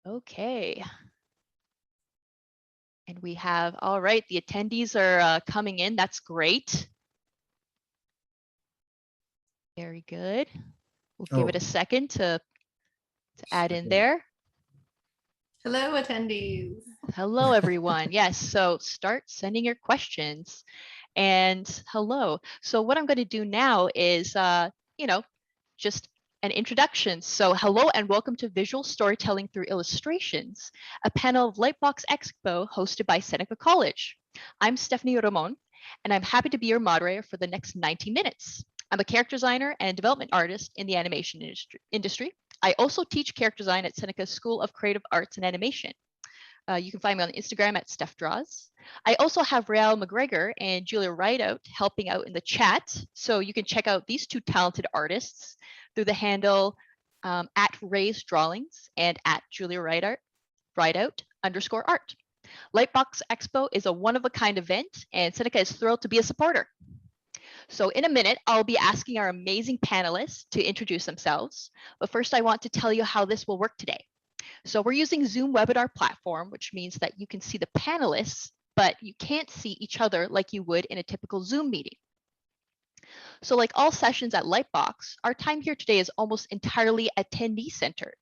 Okay. And we have, all right, the attendees are coming in. That's great. Very good. We'll give it a second to add in there. Hello, attendees. Hello, everyone. Yes, so start sending your questions. And hello. So what I'm going to do now is, just an introduction. So hello and welcome to Visual Storytelling Through Illustrations, a panel of Lightbox Expo hosted by Seneca College. I'm Stephanie Ramon, and I'm happy to be your moderator for the next 90 minutes. I'm a character designer and development artist in the animation industry. I also teach character design at Seneca School of Creative Arts and Animation. You can find me on Instagram at Steph Draws. I also have Rael McGregor and Julia Rideout helping out in the chat. So you can check out these two talented artists through the handle at Ray's Drawings and at Julia Rideout _art. Lightbox Expo is a one-of-a-kind event, and Seneca is thrilled to be a supporter. So in a minute, I'll be asking our amazing panelists to introduce themselves. But first, I want to tell you how this will work today. So we're using Zoom webinar platform, which means that you can see the panelists, but you can't see each other like you would in a typical Zoom meeting. So like all sessions at Lightbox, our time here today is almost entirely attendee centered,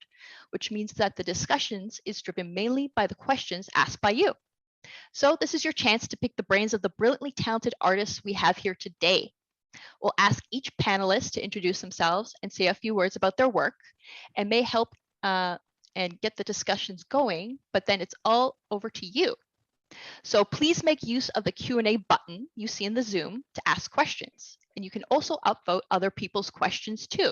which means that the discussions is driven mainly by the questions asked by you. So this is your chance to pick the brains of the brilliantly talented artists we have here today. We'll ask each panelist to introduce themselves and say a few words about their work, and may help and get the discussions going, but then it's all over to you. So please make use of the Q&A button you see in the Zoom to ask questions. And you can also upvote other people's questions too.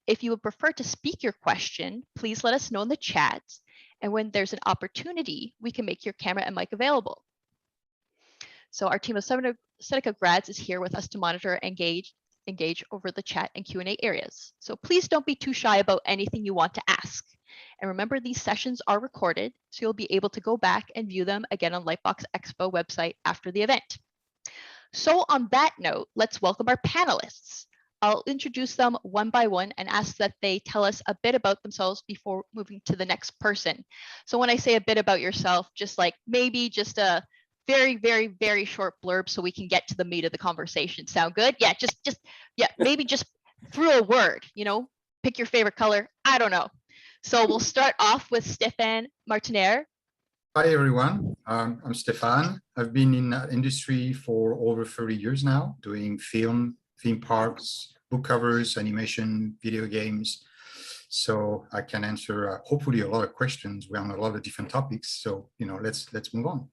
If you would prefer to speak your question, please let us know in the chat. And when there's an opportunity, we can make your camera and mic available. So our team of Seneca grads is here with us to monitor and engage over the chat and Q&A areas. So please don't be too shy about anything you want to ask. And remember, these sessions are recorded, so you'll be able to go back and view them again on Lightbox Expo website after the event. So on that note, let's welcome our panelists. I'll introduce them one by one and ask that they tell us a bit about themselves before moving to the next person. So when I say a bit about yourself, just like maybe just a very, very, very short blurb so we can get to the meat of the conversation. Sound good? Yeah, maybe just through a word, pick your favorite color. I don't know. So we'll start off with Stéphane Martiner. Hi, everyone. I'm Stéphane. I've been in that industry for over 30 years now, doing film, theme parks, book covers, animation, video games. So I can answer hopefully a lot of questions on a lot of different topics. So, let's move on.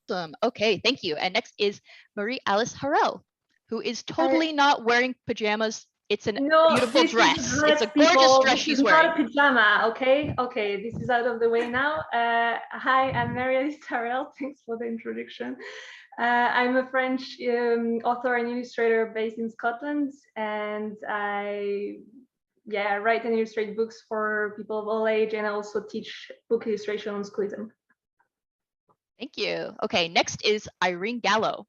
Awesome. Okay, thank you. And next is Marie-Alice Harel, who is totally not wearing pajamas. It's a beautiful dress. It's a gorgeous dress she's wearing. It's not a pajama, okay? Okay, this is out of the way now. Hi, I'm Marie-Alice Harel. Thanks for the introduction. I'm a French author and illustrator based in Scotland, and I write and illustrate books for people of all age, and I also teach book illustration on Schoolism. Thank you. Okay, next is Irene Gallo.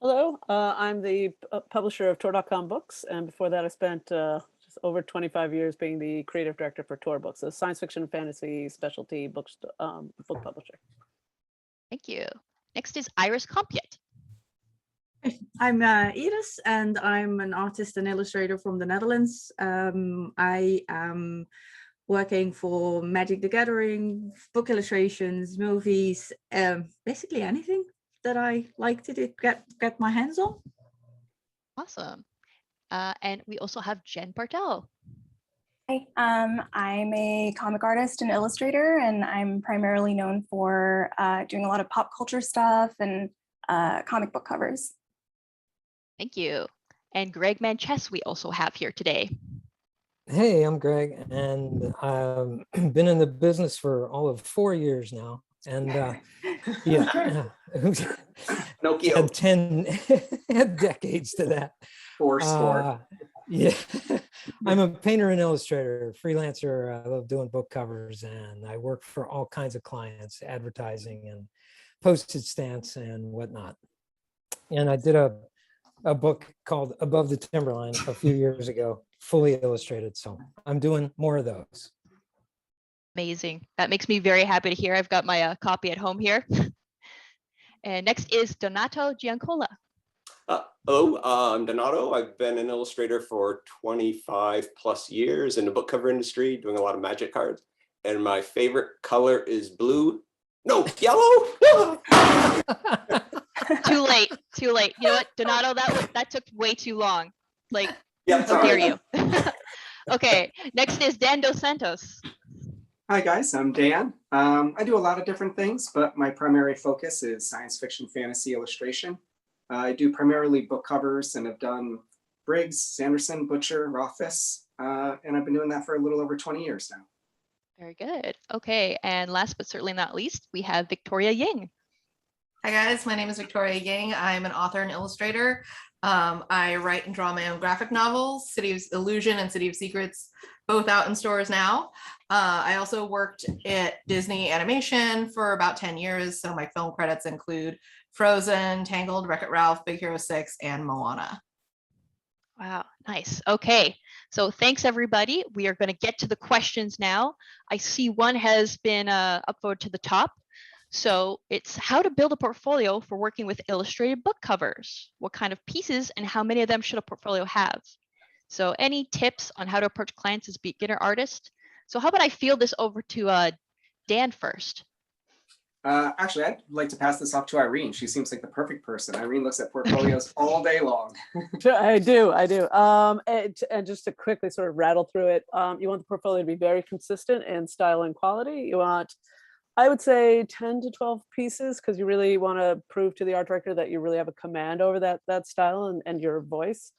Hello, I'm the publisher of Tor.com Books, and before that I spent just over 25 years being the creative director for Tor Books, a science fiction, fantasy, specialty book publisher. Thank you. Next is Iris Compiet. I'm Iris, and I'm an artist and illustrator from the Netherlands. I am working for Magic the Gathering, book illustrations, movies, basically anything that I like to get my hands on. Awesome. And we also have Jen Bartel. Hi, I'm a comic artist and illustrator, and I'm primarily known for doing a lot of pop culture stuff and comic book covers. Thank you. And Greg Manchess we also have here today. Hey, I'm Greg, and I've been in the business for all of 4 years now. And yeah, Nokia had 10 decades to that. Yeah, I'm a painter and illustrator, freelancer. I love doing book covers, and I work for all kinds of clients, advertising and postage stamps and whatnot. And I did a book called Above the Timberline a few years ago, fully illustrated. So I'm doing more of those. Amazing. That makes me very happy to hear. I've got my copy at home here. And next is Donato Giancola. Hello, I'm Donato. I've been an illustrator for 25 plus years in the book cover industry, doing a lot of magic cards. And my favorite color is blue. No, yellow. Too late. Too late. You know what, Donato? That took way too long. Like, Yeah, how dare you? Okay. Next is Dan Dos Santos. Hi guys, I'm Dan. I do a lot of different things, but my primary focus is science fiction fantasy illustration. I do primarily book covers and have done Briggs, Sanderson, Butcher, Rothfuss, and I've been doing that for a little over 20 years now. Very good. Okay. And last but certainly not least, we have Victoria Ying. Hi guys, my name is Victoria Ying. I'm an author and illustrator. I write and draw my own graphic novels, City of Illusion and City of Secrets, both out in stores now. I also worked at Disney Animation for about 10 years. So my film credits include Frozen, Tangled, Wreck-It Ralph, Big Hero 6, and Moana. Wow, nice. Okay, so thanks everybody. We are going to get to the questions now. I see one has been upvoted to the top. So it's how to build a portfolio for working with illustrated book covers. What kind of pieces and how many of them should a portfolio have? So any tips on how to approach clients as beginner artist? So how about I field this over to Dan first? Actually, I'd like to pass this off to Irene. She seems like the perfect person. Irene looks at portfolios all day long. I do. And just to quickly sort of rattle through it, you want the portfolio to be very consistent in style and quality. You want, I would say 10 to 12 pieces, because you really want to prove to the art director that you really have a command over that style and your voice.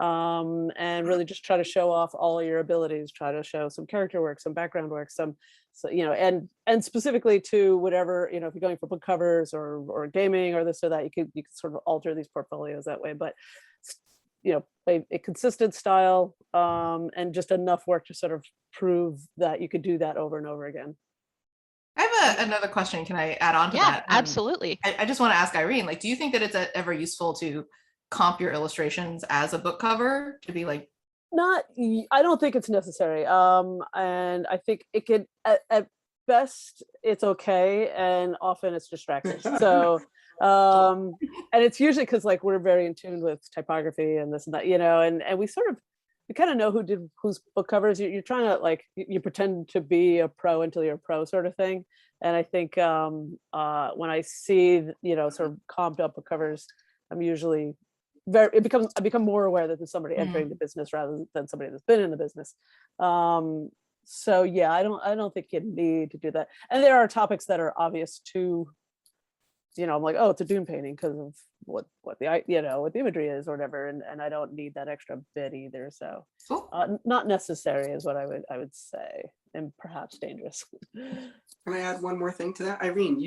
And really just try to show off all your abilities, try to show some character work, some background work, so and specifically to whatever, if you're going for book covers or gaming or this or that, you could sort of alter these portfolios that way. But a consistent style and just enough work to sort of prove that you could do that over and over again. I have another question. Can I add on to that? Absolutely. I just want to ask Irene, do you think that it's ever useful to comp your illustrations as a book cover to be like? I don't think it's necessary. And I think it could, at best, it's okay. And often it's distracting. So, and it's usually because we're very in tune with typography and this and that, and we kind of know who did whose book covers. You're trying to you pretend to be a pro until you're a pro sort of thing. And I think when I see, sort of comped up book covers, I'm usually I become more aware that there's somebody entering the business rather than somebody that's been in the business. So yeah, I don't think you need to do that. And there are topics that are obvious to, I'm like, oh, it's a dune painting because of what the what the imagery is or whatever, and I don't need that extra bit either. So not necessary is what I would say, and perhaps dangerous. Can I add one more thing to that? Irene,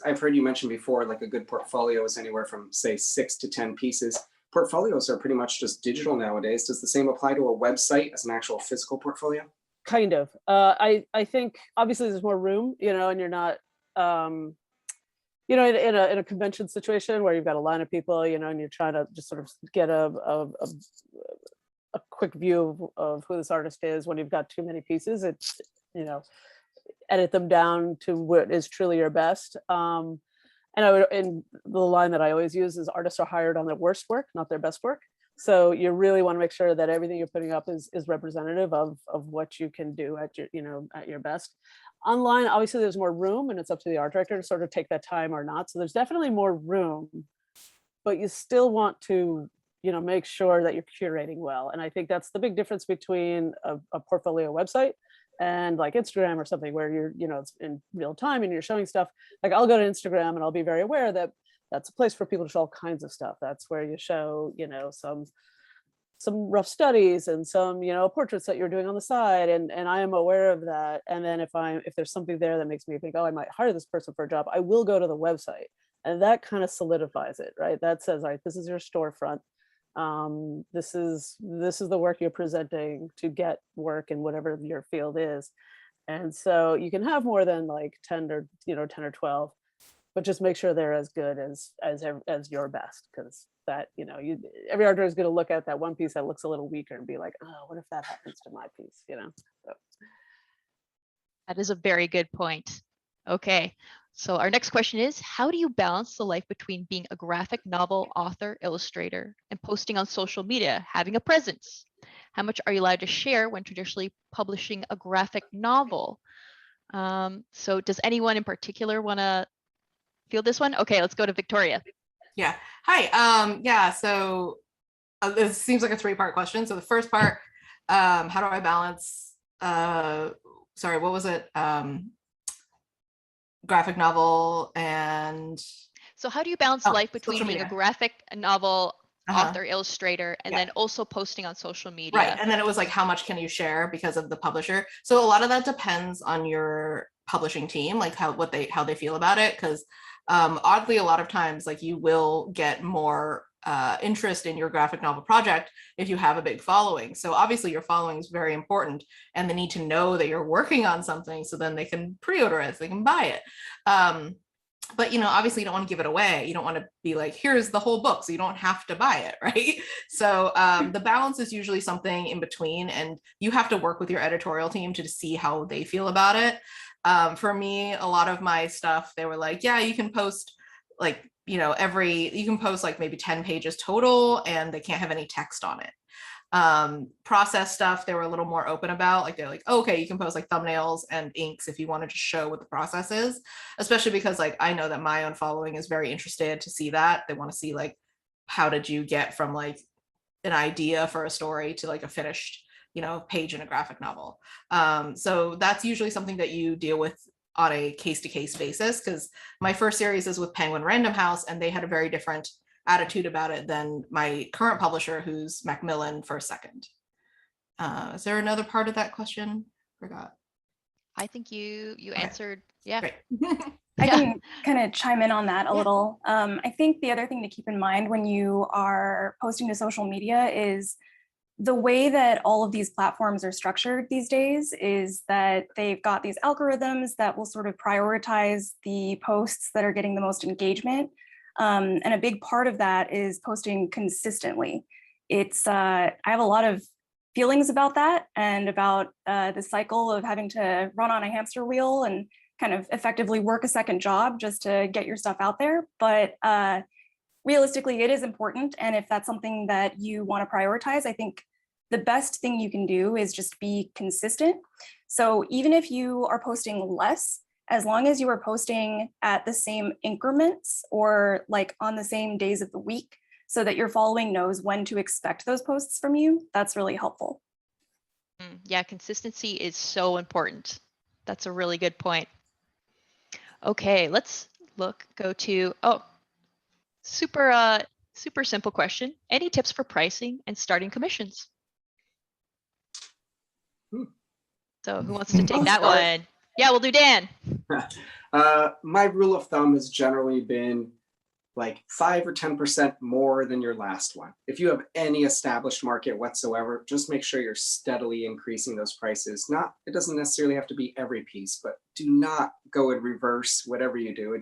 I've heard you mention before, a good portfolio is anywhere from say 6 to 10 pieces. Portfolios are pretty much just digital nowadays. Does the same apply to a website as an actual physical portfolio? Kind of. I think obviously there's more room, and you're not, in a convention situation where you've got a line of people, and you're trying to just sort of get a quick view of who this artist is. When you've got too many pieces, it's, edit them down to what is truly your best. And the line that I always use is artists are hired on their worst work, not their best work. So you really want to make sure that everything you're putting up is representative of what you can do at your best. Online, obviously there's more room, and it's up to the art director to sort of take that time or not. So there's definitely more room, but you still want to, make sure that you're curating well. And I think that's the big difference between a portfolio website and Instagram or something where you're, it's in real time and you're showing stuff. I'll go to Instagram and I'll be very aware that that's a place for people to show all kinds of stuff. That's where you show, some rough studies and some, portraits that you're doing on the side. And I am aware of that. And then if there's something there that makes me think, oh, I might hire this person for a job, I will go to the website. And that kind of solidifies it, right? That says, all right, this is your storefront. This is the work you're presenting to get work in whatever your field is. And so you can have more than 10 or 12, but just make sure they're as good as your best, because that, every artist is going to look at that one piece that looks a little weaker and be like, oh, what if that happens to my piece, So. That is a very good point. Okay, so our next question is, how do you balance the life between being a graphic novel author, illustrator, and posting on social media, having a presence? How much are you allowed to share when traditionally publishing a graphic novel? So does anyone in particular want to field this one? Okay, let's go to Victoria. Yeah. Hi. Yeah. So this seems like a three-part question. So the first part, how do I balance? Sorry, what was it? Graphic novel and. So how do you balance life between being a graphic novel author, illustrator, and then also posting on social media? Right. And then it was like, how much can you share because of the publisher? So a lot of that depends on your publishing team, like how they feel about it. Because oddly, a lot of times, like you will get more interest in your graphic novel project if you have a big following. So obviously your following is very important, and they need to know that you're working on something, so then they can pre-order it, so they can buy it. But obviously you don't want to give it away. You don't want to be like, here's the whole book, so you don't have to buy it, right? So the balance is usually something in between, and you have to work with your editorial team to see how they feel about it. For me, a lot of my stuff, they were like, yeah, you can post like, you can post like maybe 10 pages total, and they can't have any text on it. Process stuff, they were a little more open about, like they're like, oh, okay, you can post like thumbnails and inks if you want to just show what the process is, especially because like I know that my own following is very interested to see that. They want to see like, how did you get from like an idea for a story to like a finished page in a graphic novel. So that's usually something that you deal with on a case-to-case basis, because my first series is with Penguin Random House, and they had a very different attitude about it than my current publisher, who's Macmillan First Second. Is there another part of that question? Forgot. I think you answered. Yeah. Great. I can kind of chime in on that a little. I think the other thing to keep in mind when you are posting to social media is the way that all of these platforms are structured these days is that they've got these algorithms that will sort of prioritize the posts that are getting the most engagement. And a big part of that is posting consistently. I have a lot of feelings about that, and about the cycle of having to run on a hamster wheel and kind of effectively work a second job just to get your stuff out there. But realistically, it is important. And if that's something that you want to prioritize, I think the best thing you can do is just be consistent. So even if you are posting less, as long as you are posting at the same increments or like on the same days of the week, so that your following knows when to expect those posts from you, that's really helpful. Yeah, consistency is so important. That's a really good point. Okay, let's go to, super simple question. Any tips for pricing and starting commissions? So who wants to take that one? Yeah, we'll do Dan. My rule of thumb has generally been like 5 or 10% more than your last one. If you have any established market whatsoever, just make sure you're steadily increasing those prices. It doesn't necessarily have to be every piece, but do not go in reverse, whatever you do.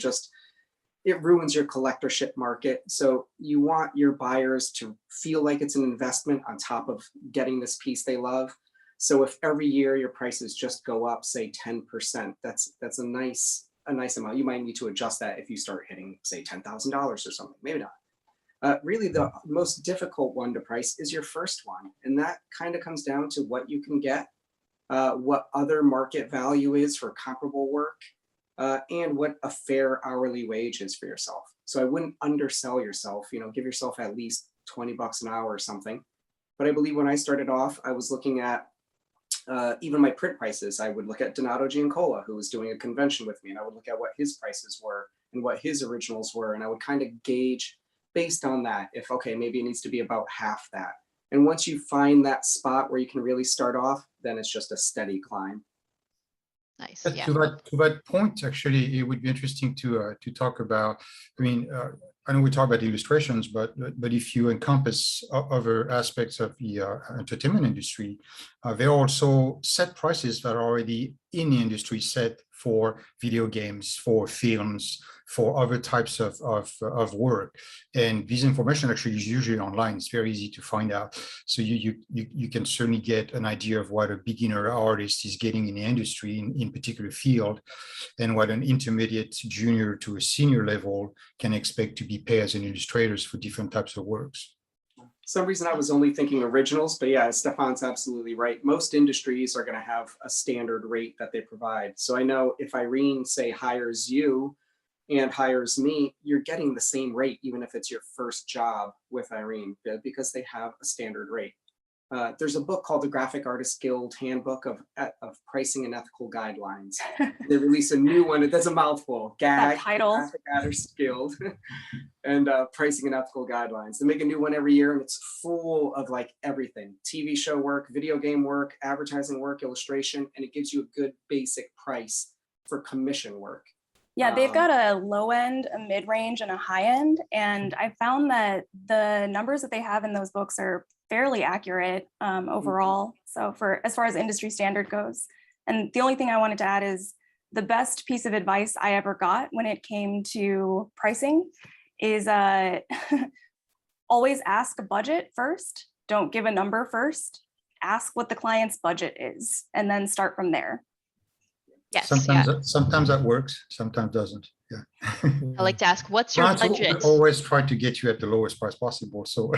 It ruins your collectorship market. So you want your buyers to feel like it's an investment on top of getting this piece they love. So if every year your prices just go up, say 10%, that's a nice amount. You might need to adjust that if you start hitting, say, $10,000 or something, maybe not. Really, the most difficult one to price is your first one. And that kind of comes down to what you can get, what other market value is for comparable work, and what a fair hourly wage is for yourself. So I wouldn't undersell yourself, give yourself at least $20 an hour or something. But I believe when I started off, I was looking at even my print prices. I would look at Donato Giancola, who was doing a convention with me, and I would look at what his prices were and what his originals were. And I would kind of gauge based on that if, okay, maybe it needs to be about half that. And once you find that spot where you can really start off, then it's just a steady climb. Nice. But Yeah. to that point, actually, it would be interesting to talk about. I know we talk about illustrations, but if you encompass other aspects of the entertainment industry, there are also set prices that are already in the industry set for video games, for films, for other types of work. And this information actually is usually online. It's very easy to find out. So you can certainly get an idea of what a beginner artist is getting in the industry in particular field, and what an intermediate, junior to a senior level can expect to be paid as an illustrators for different types of works. Some reason I was only thinking originals, but yeah, Stefan's absolutely right. Most industries are going to have a standard rate that they provide. So I know if Irene, say, hires you and hires me, you're getting the same rate, even if it's your first job with Irene, because they have a standard rate. There's a book called the Graphic Artists Guild Handbook of Pricing and Ethical Guidelines. They release a new one. That's a mouthful. That title. Graphic Artists Guild and Pricing and Ethical Guidelines. They make a new one every year, and it's full of like everything: TV show work, video game work, advertising work, illustration, and it gives you a good basic price for commission work. Yeah, they've got a low end, a mid range, and a high end. And I found that the numbers that they have in those books are fairly accurate overall. So for as far as industry standard goes. And the only thing I wanted to add is the best piece of advice I ever got when it came to pricing is always ask a budget first. Don't give a number first. Ask what the client's budget is, and then start from there. Yes. Sometimes that works, sometimes doesn't. Yeah. I like to ask, what's your Clients budget? always try to get you at the lowest price possible. So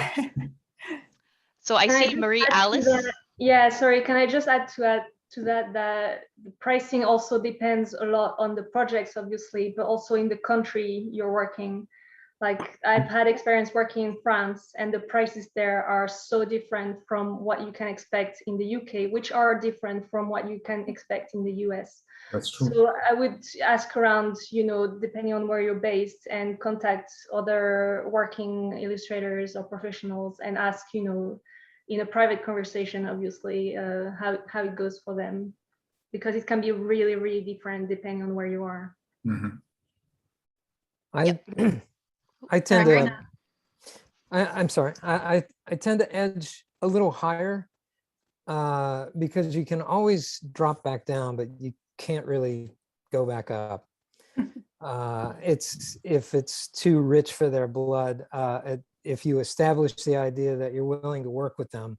So I Can see just Marie add to Alice. that? Yeah, sorry. Can I just add to that the pricing also depends a lot on the projects, obviously, but also in the country you're working. Like I've had experience working in France, and the prices there are so different from what you can expect in the UK, which are different from what you can expect in the US. that's true. So I would ask around, depending on where you're based, and contact other working illustrators or professionals and ask, in a private conversation, obviously, how it goes for them, because it can be really, really different depending on where you are. Mhm. I tend to, I'm sorry, I tend to edge a little higher because you can always drop back down, but you can't really go back up. If it's too rich for their blood, if you establish the idea that you're willing to work with them,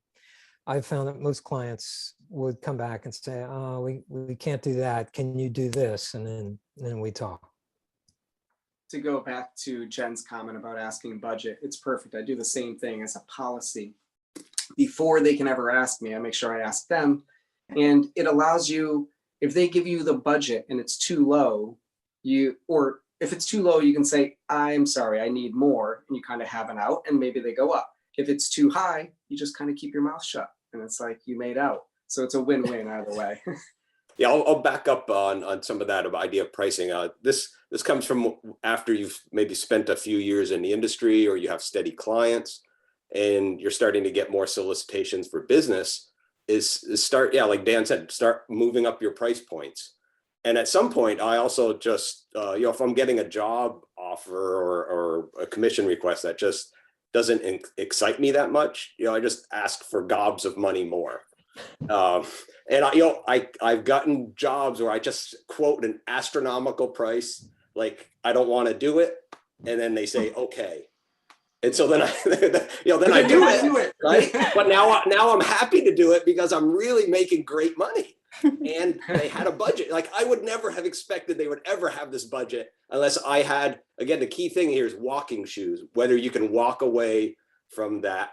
I've found that most clients would come back and say, oh, we can't do that. Can you do this? And then we talk. To go back to Jen's comment about asking budget, it's perfect. I do the same thing as a policy. Before they can ever ask me, I make sure I ask them. And it allows you, if they give you the budget and it's too low, or if it's too low, you can say, I'm sorry, I need more. And you kind of have an out, and maybe they go up. If it's too high, you just kind of keep your mouth shut. And it's like you made out. So it's a win-win either way. Yeah, I'll back up on some of that idea of pricing. This comes from after you've maybe spent a few years in the industry, or you have steady clients and you're starting to get more solicitations for business, is start, yeah, like Dan said, start moving up your price points. And at some point, I also just, if I'm getting a job offer or a commission request that just doesn't excite me that much, I just ask for gobs of money more. And I've gotten jobs where I just quote an astronomical price, like I don't want to do it, and then they say okay, and so then I do it, right? But now I'm happy to do it because I'm really making great money, and they had a budget. Like I would never have expected they would ever have this budget unless I had, again, the key thing here is walking shoes, whether you can walk away from that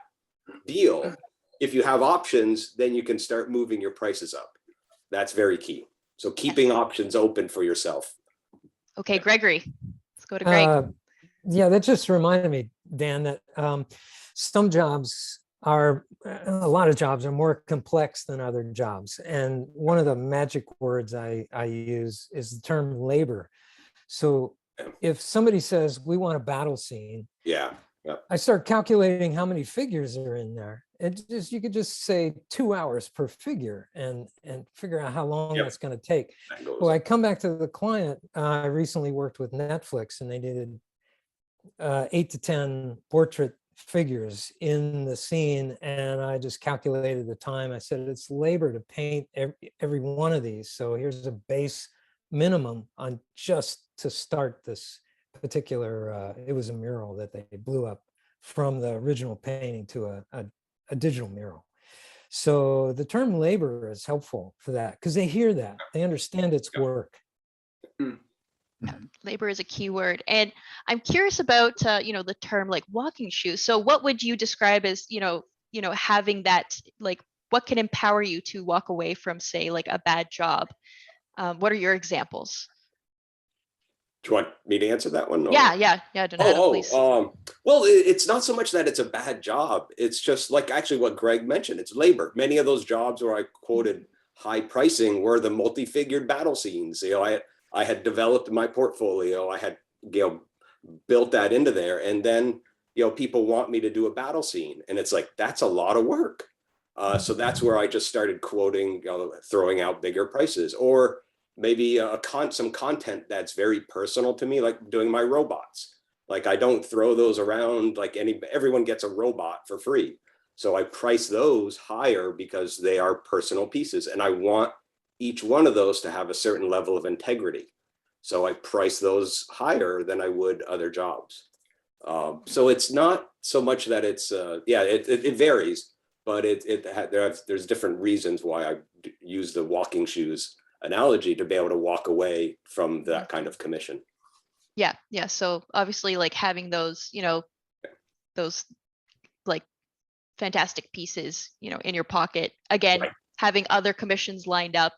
deal. If you have options, then you can start moving your prices up. That's very key. So keeping options open for yourself. Okay, Gregory, let's go to Greg. Yeah, that just reminded me, Dan, that some jobs are, a lot of jobs are more complex than other jobs. And one of the magic words I use is the term labor. So if somebody says, we want a battle scene, Yeah. I start calculating how many figures are in there. You could just say 2 hours per figure and figure out how long that's going to take. Well, I come back to the client. I recently worked with Netflix, and they needed 8 to 10 portrait figures in the scene, and I just calculated the time. I said, it's labor to paint every one of these. So here's a base minimum on just to start this particular, it was a mural that they blew up from the original painting to a digital mural. So the term labor is helpful for that because they hear that, they understand it's work. Labor is a key word. And I'm curious about, the term like walking shoes. So what would you describe as, having that, like, what can empower you to walk away from, say, like a bad job? What are your examples? Do you want me to answer that one? Yeah, Donato, please. Well, it's not so much that it's a bad job. It's just like actually what Greg mentioned, it's labor. Many of those jobs where I quoted high pricing were the multi-figured battle scenes. I had developed my portfolio. I had, built that into there. And then, people want me to do a battle scene. And it's like, that's a lot of work. So that's where I just started quoting, throwing out bigger prices, or maybe some content that's very personal to me, like doing my robots. Like I don't throw those around like everyone gets a robot for free. So I price those higher because they are personal pieces. And I want each one of those to have a certain level of integrity. So I price those higher than I would other jobs. So it's not so much that it's, it varies, but there's different reasons why I use the walking shoes analogy to be able to walk away from that kind of commission. Yeah. So obviously like having those, those like fantastic pieces, in your pocket, again, Right. having other commissions lined up,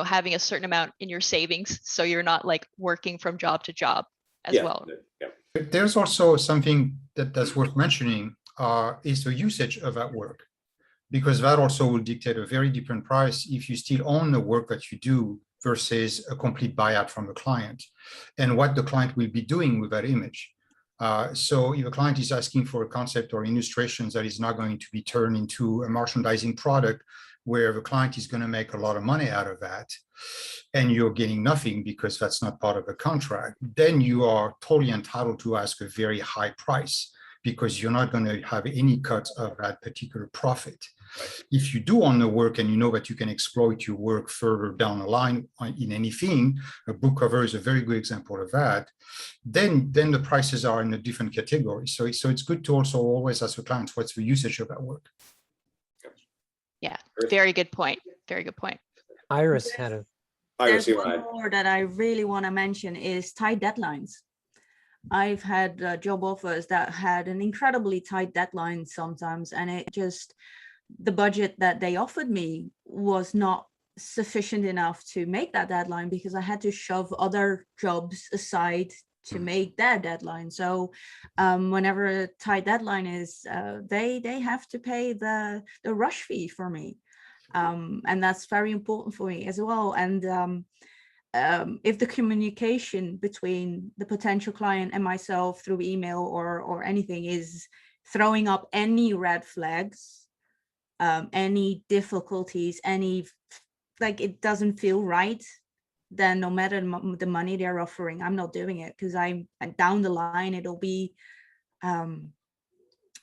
having a certain amount in your savings. So you're not like working from job to job as well. Yeah. There's also something that's worth mentioning is the usage of that work, because that also will dictate a very different price if you still own the work that you do versus a complete buyout from the client, and what the client will be doing with that image. So if a client is asking for a concept or illustrations that is not going to be turned into a merchandising product where the client is going to make a lot of money out of that, and you're getting nothing because that's not part of the contract, then you are totally entitled to ask a very high price because you're not going to have any cut of that particular profit. If you do own the work and you know that you can exploit your work further down the line in anything, a book cover is a very good example of that, then the prices are in a different category. So it's good to also always ask the clients, what's the usage of that work? Yeah, very good point. Very good point. Iris had a... There's one more that I really want to mention is tight deadlines. I've had job offers that had an incredibly tight deadline sometimes, and it just, the budget that they offered me was not sufficient enough to make that deadline because I had to shove other jobs aside to make that deadline. So whenever a tight deadline is, they have to pay the rush fee for me. And that's very important for me as well. And if the communication between the potential client and myself through email or anything is throwing up any red flags, any difficulties, any, like it doesn't feel right, then no matter the money they're offering, I'm not doing it because I'm down the line, it'll be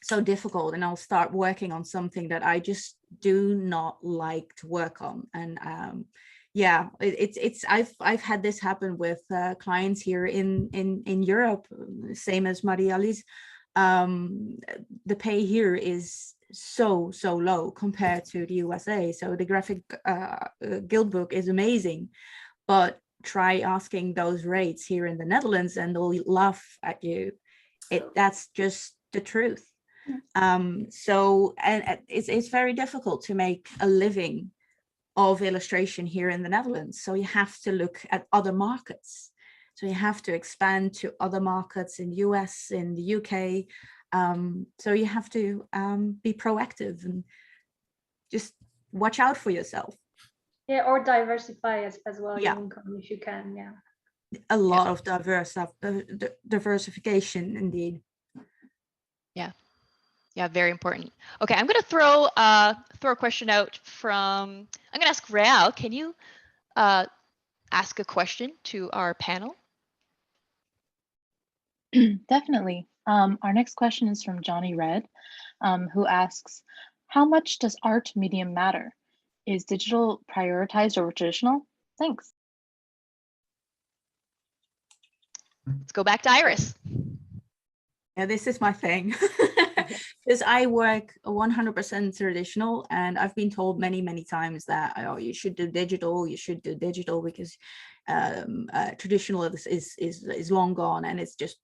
so difficult, and I'll start working on something that I just do not like to work on. And yeah, I've had this happen with clients here in Europe, same as Mariali's. The pay here is so low compared to the USA. So the graphic guild book is amazing, but try asking those rates here in the Netherlands and they'll laugh at you. That's just the truth. So and it's very difficult to make a living of illustration here in the Netherlands. So you have to look at other markets. So you have to expand to other markets in the US, in the UK. So you have to be proactive and just watch out for yourself. Yeah, or diversify as well Yeah. your income if you can. Yeah. A lot of diversification indeed. Yeah, very important. Okay, I'm going to throw a question out from, I'm going to ask Real, can you ask a question to our panel? Definitely. Our next question is from Johnny Red, who asks, how much does art medium matter? Is digital prioritized over traditional? Thanks. Let's go back to Iris. Yeah, this is my thing. Because I work 100% traditional, and I've been told many, many times that, oh, you should do digital, because traditional is long gone, and it's just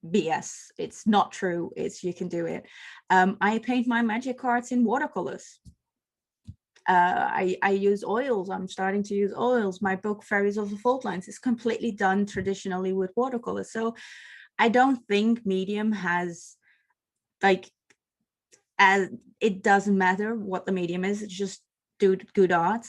BS. It's not true. You can do it. I paint my magic cards in watercolors. I use oils. I'm starting to use oils. My book Fairies of the Fault Lines is completely done traditionally with watercolors. So I don't think medium has, like, as it doesn't matter what the medium is, it's just do good art.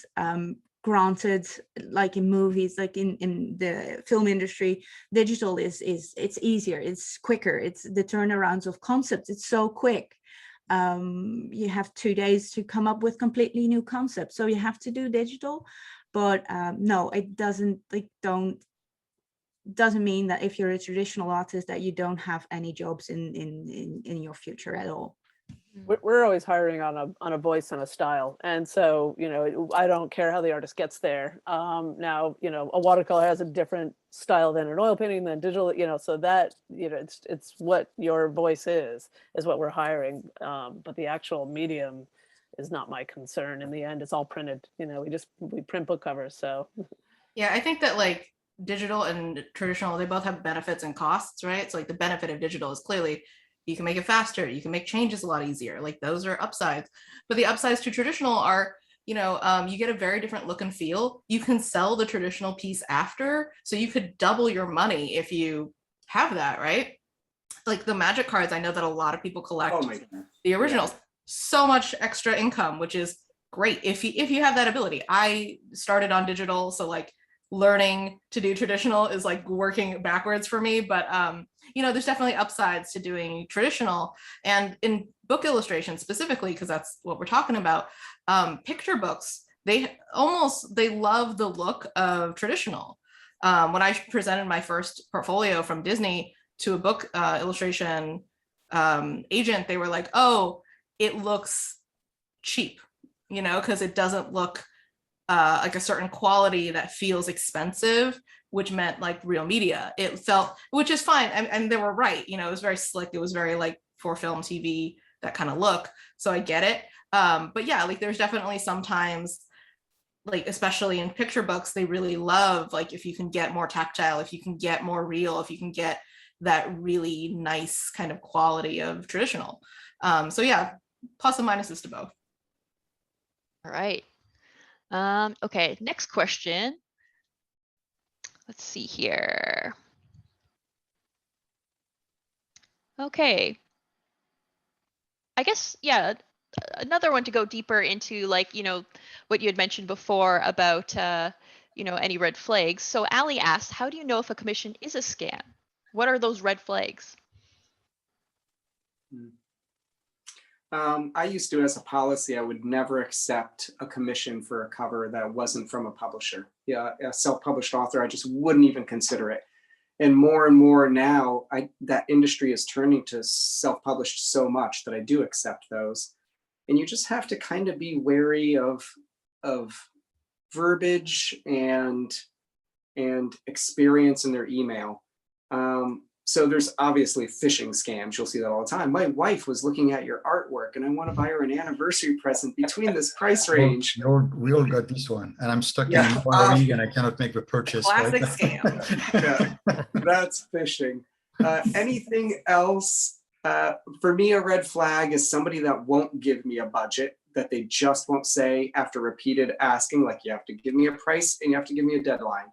Granted, like in movies, like in the film industry, digital it's easier, it's quicker, it's the turnarounds of concepts, it's so quick. You have 2 days to come up with completely new concepts, so you have to do digital. But no, it doesn't mean that if you're a traditional artist that you don't have any jobs in your future at all. We're always hiring on a voice and a style, and so I don't care how the artist gets there. Now a watercolor has a different style than an oil painting, than digital, so that it's what your voice is what we're hiring. But the actual medium is not my concern. In the end, it's all printed. We print book covers. So Yeah, I think that like digital and traditional, they both have benefits and costs, right? So like the benefit of digital is clearly you can make it faster, you can make changes a lot easier, like those are upsides. But the upsides to traditional are, you get a very different look and feel. You can sell the traditional piece after, so you could double your money if you have that, right? Like the magic cards, I know that a lot of people collect the originals. So much extra income, which is great if you have that ability. I started on digital, so like learning to do traditional is like working backwards for me, but there's definitely upsides to doing traditional. And in book illustration specifically, because that's what we're talking about, picture books, they love the look of traditional. When I presented my first portfolio from Disney to a book illustration agent, they were like, oh, it looks cheap, because it doesn't look like a certain quality that feels expensive, which meant like real media. It felt, which is fine. And they were right. It was very slick. It was very like for film, TV, that kind of look. So I get it. But yeah, like there's definitely sometimes, like, especially in picture books, they really love, like, if you can get more tactile, if you can get more real, if you can get that really nice kind of quality of traditional. So yeah, plus and minuses to both. All right. Okay, next question. Let's see here. Okay. I guess, yeah, another one to go deeper into, like, what you had mentioned before about, any red flags. So Ali asked, how do you know if a commission is a scam? What are those red flags? I used to, as a policy, I would never accept a commission for a cover that wasn't from a publisher. Yeah, a self-published author, I just wouldn't even consider it. And more now, that industry is turning to self-published so much that I do accept those. And you just have to kind of be wary of verbiage and experience in their email. So there's obviously phishing scams. You'll see that all the time. My wife was looking at your artwork and I want to buy her an anniversary present between this price range. We all got this one, and I'm stuck in one league and I cannot make the purchase. Classic scam. Yeah, that's phishing. Anything else? For me, a red flag is somebody that won't give me a budget, that they just won't say after repeated asking, like, you have to give me a price and you have to give me a deadline.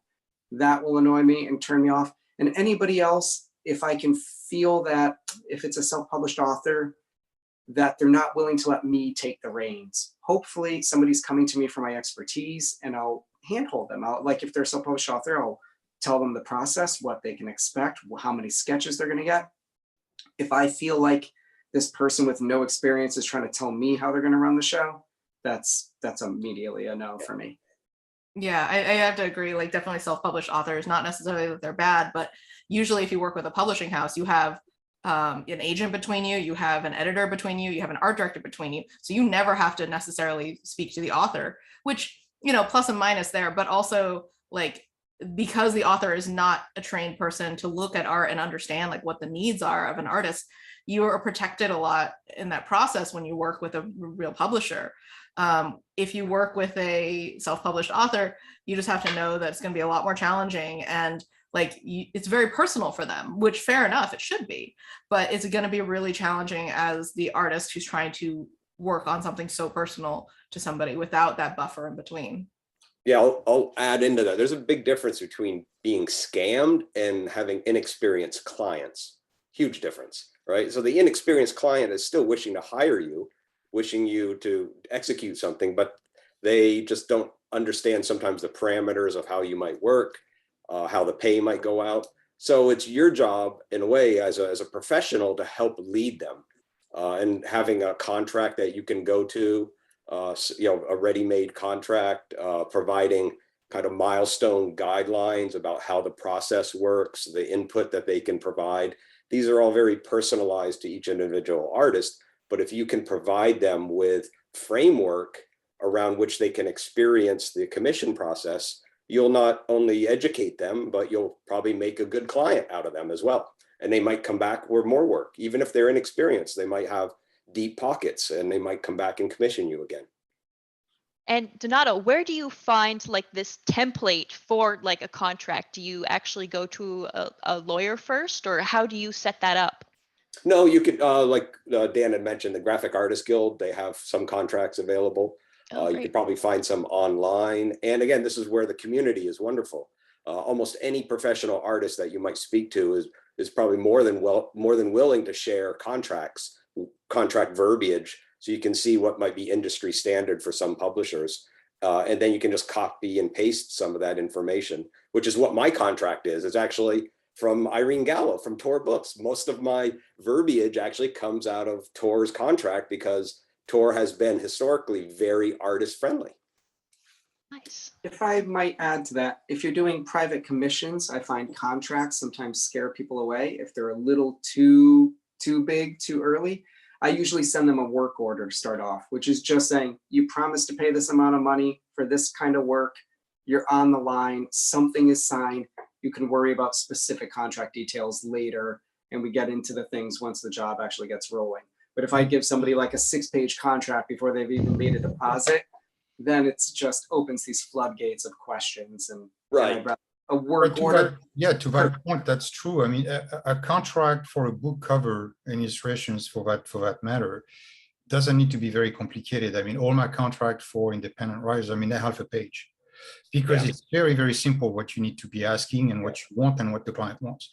That will annoy me and turn me off. And anybody else, if I can feel that, if it's a self-published author, that they're not willing to let me take the reins. Hopefully somebody's coming to me for my expertise and I'll handhold them. Like if they're a self-published author, I'll tell them the process, what they can expect, how many sketches they're going to get. If I feel like this person with no experience is trying to tell me how they're going to run the show, that's immediately a no for me. Yeah, I have to agree. Like, definitely self-published authors, not necessarily that they're bad, but usually if you work with a publishing house, you have an agent between you, you have an editor between you, you have an art director between you. So you never have to necessarily speak to the author, which, plus and minus there, but also like because the author is not a trained person to look at art and understand like what the needs are of an artist, you are protected a lot in that process when you work with a real publisher. If you work with a self-published author, you just have to know that it's going to be a lot more challenging, and like it's very personal for them, which fair enough, it should be, but it's going to be really challenging as the artist who's trying to work on something so personal to somebody without that buffer in between. Yeah, I'll add into that. There's a big difference between being scammed and having inexperienced clients. Huge difference, right? So the inexperienced client is still wishing to hire you, wishing you to execute something, but they just don't understand sometimes the parameters of how you might work, how the pay might go out. So it's your job in a way as a professional to help lead them, and having a contract that you can go to, a ready-made contract, providing kind of milestone guidelines about how the process works, the input that they can provide. These are all very personalized to each individual artist, but if you can provide them with framework around which they can experience the commission process, you'll not only educate them, but you'll probably make a good client out of them as well. And they might come back with more work. Even if they're inexperienced, they might have deep pockets and they might come back and commission you again. And Donato, where do you find like this template for like a contract? Do you actually go to a lawyer first, or how do you set that up? No, you could, like Dan had mentioned, the Graphic Artists Guild, they have some contracts available. You could probably find some online. And again, this is where the community is wonderful. Almost any professional artist that you might speak to is probably more than willing to share contract verbiage, so you can see what might be industry standard for some publishers. And then you can just copy and paste some of that information, which is what my contract is. It's actually from Irene Gallo from Tor Books. Most of my verbiage actually comes out of Tor's contract because Tor has been historically very artist friendly. Nice. If I might add to that, if you're doing private commissions, I find contracts sometimes scare people away if they're a little too big, too early. I usually send them a work order to start off, which is just saying, you promise to pay this amount of money for this kind of work, you're on the line, something is signed, you can worry about specific contract details later, and we get into the things once the job actually gets rolling. But if I give somebody like a 6-page contract before they've even made a deposit, then it's just opens these floodgates of questions. And right. A work order. To that point, that's true. I mean, a contract for a book cover and illustrations for that matter doesn't need to be very complicated. I mean, all my contract for independent writers, I mean, they're half a page, because it's very, very simple what you need to be asking and what you want and what the client wants.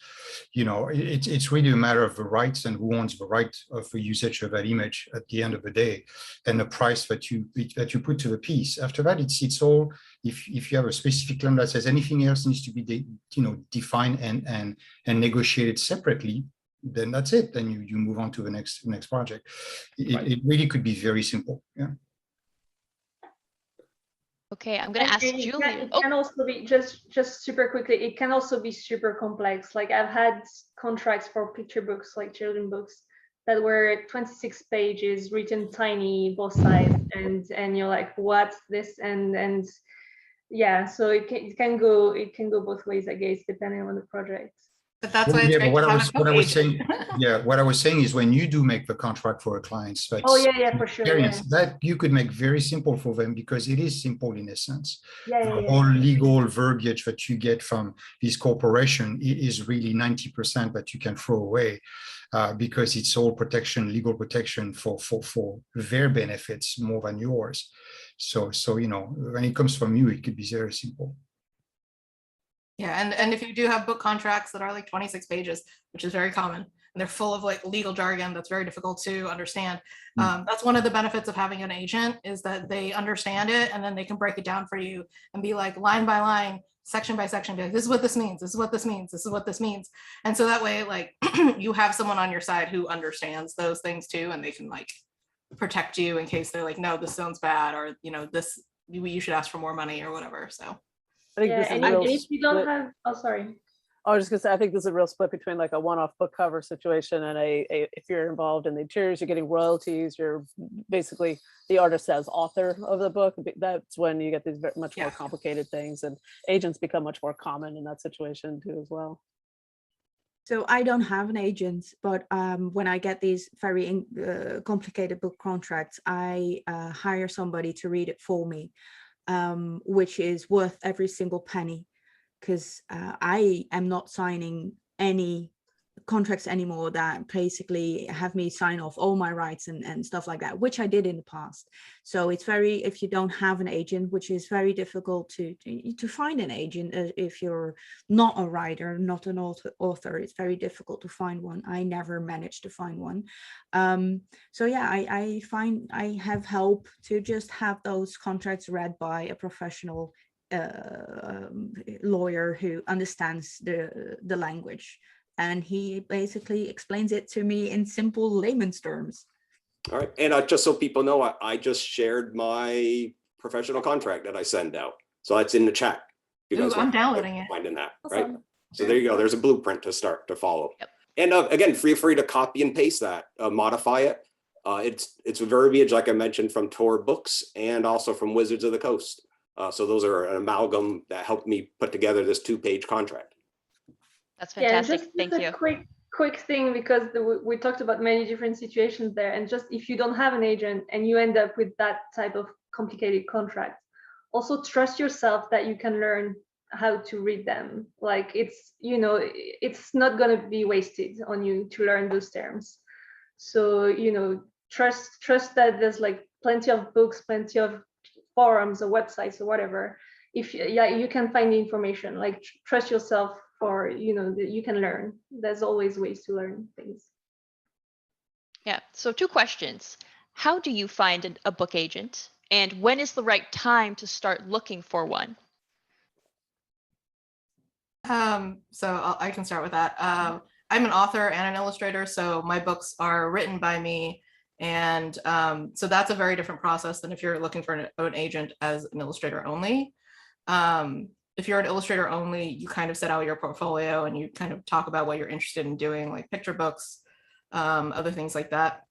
You know, it's really a matter of the rights and who owns the right of the usage of that image at the end of the day, and the price that you put to the piece. After that, it's all, if you have a specific term that says anything else needs to be defined and negotiated separately, then that's it. Then you move on to the next project. It really could be very simple. Yeah. Okay, I'm going to ask Julia. It can also be, just super quickly, it can also be super complex. Like I've had contracts for picture books, like children books, that were 26 pages, written tiny, both sides, and you're like, what's this? And yeah, so it can go both ways, I guess, depending on the project. But that's why it's great what to have I was saying, what I was saying is when you do make the contract for a client, for sure, that you could make very simple for them, because it is simple in a sense. The whole legal verbiage that you get from this corporation is really 90% that you can throw away, because it's all protection, legal protection for their benefits more than yours. So when it comes from you, it could be very simple. Yeah, and if you do have book contracts that are like 26 pages, which is very common, and they're full of like legal jargon that's very difficult to understand, that's one of the benefits of having an agent, is that they understand it, and then they can break it down for you and be like line by line, section by section, be like, this is what this means, this is what this means, this is what this means. And so that way, like you have someone on your side who understands those things too, and they can like protect you in case they're like, no, this sounds bad, or this, you should ask for more money or whatever. So I think this is and if you don't have, oh sorry. I was just gonna say, I think there's a real split between like a one-off book cover situation and if you're involved in the interiors, you're getting royalties, you're basically the artist as author of the book. That's when you get these much more complicated things, and agents become much more common in that situation too as well. So I don't have an agent, but when I get these very complicated book contracts, I hire somebody to read it for me, which is worth every single penny, because I am not signing any contracts anymore that basically have me sign off all my rights and stuff like that, which I did in the past. So it's if you don't have an agent, which is very difficult to find an agent if you're not a writer, not an author, it's very difficult to find one. I never managed to find one. So yeah, I find I have help to just have those contracts read by a professional lawyer who understands the language, and he basically explains it to me in simple layman's terms. All right, and just so people know, I just shared my professional contract that I send out, so that's in the chat. Ooh, I'm downloading it. Finding that, Awesome. right? So there you go. There's a blueprint to start to follow. Yep. And again, feel free to copy and paste that, modify it. It's verbiage, like I mentioned, from Tor Books and also from Wizards of the Coast. So those are an amalgam that helped me put together this 2-page contract. That's fantastic. Just Thank you. a quick thing, because we talked about many different situations there, and just if you don't have an agent and you end up with that type of complicated contract, also trust yourself that you can learn how to read them. Like it's not going to be wasted on you to learn those terms. So trust that there's like plenty of books, plenty of forums or websites or whatever. You can find the information. Like trust yourself. Or you can learn. There's always ways to learn things. Yeah, so 2 questions. How do you find a book agent, and when is the right time to start looking for one? So I can start with that. I'm an author and an illustrator, so my books are written by me, and so that's a very different process than if you're looking for an agent as an illustrator only. If you're an illustrator only, you kind of set out your portfolio and you kind of talk about what you're interested in doing, like picture books, other things like that.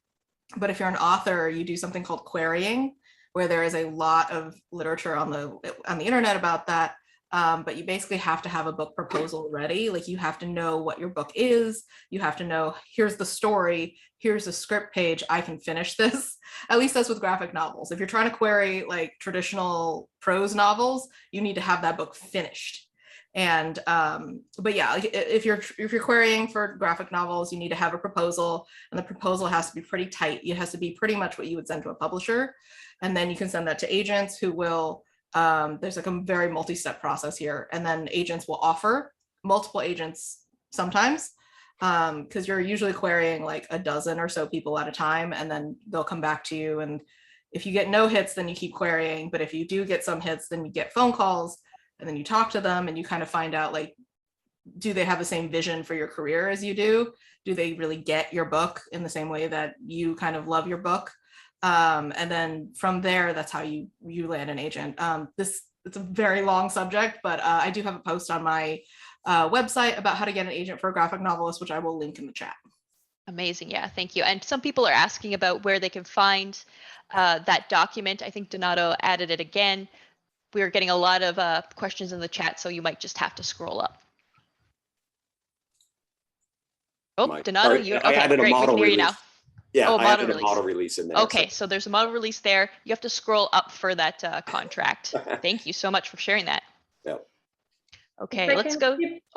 But if you're an author, you do something called querying, where there is a lot of literature on the internet about that. But you basically have to have a book proposal ready. Like you have to know what your book is. You have to know, here's the story, here's the script page, I can finish this. At least that's with graphic novels. If you're trying to query like traditional prose novels, you need to have that book finished. And but yeah, if you're querying for graphic novels, you need to have a proposal, and the proposal has to be pretty tight. It has to be pretty much what you would send to a publisher, and then you can send that to agents who will. There's like a very multi-step process here, and then agents will offer multiple agents sometimes, because you're usually querying like a dozen or so people at a time, and then they'll come back to you. And if you get no hits, then you keep querying. But if you do get some hits, then you get phone calls, and then you talk to them, and you kind of find out like, do they have the same vision for your career as you do? Do they really get your book in the same way that you kind of love your book? And then from there, that's how you land an agent. It's a very long subject, but I do have a post on my website about how to get an agent for a graphic novelist, which I will link in the chat. Amazing. Yeah, thank you. And some people are asking about where they can find that document. I think Donato added it again. We are getting a lot of questions in the chat, so you might just have to scroll up. Oh, Donato, you okay? Great. We can hear you now. Yeah, I added a model release in there. Okay, so there's a model release there. You have to scroll up for that contract. Thank you so much for sharing that. Yep. Okay, let's go.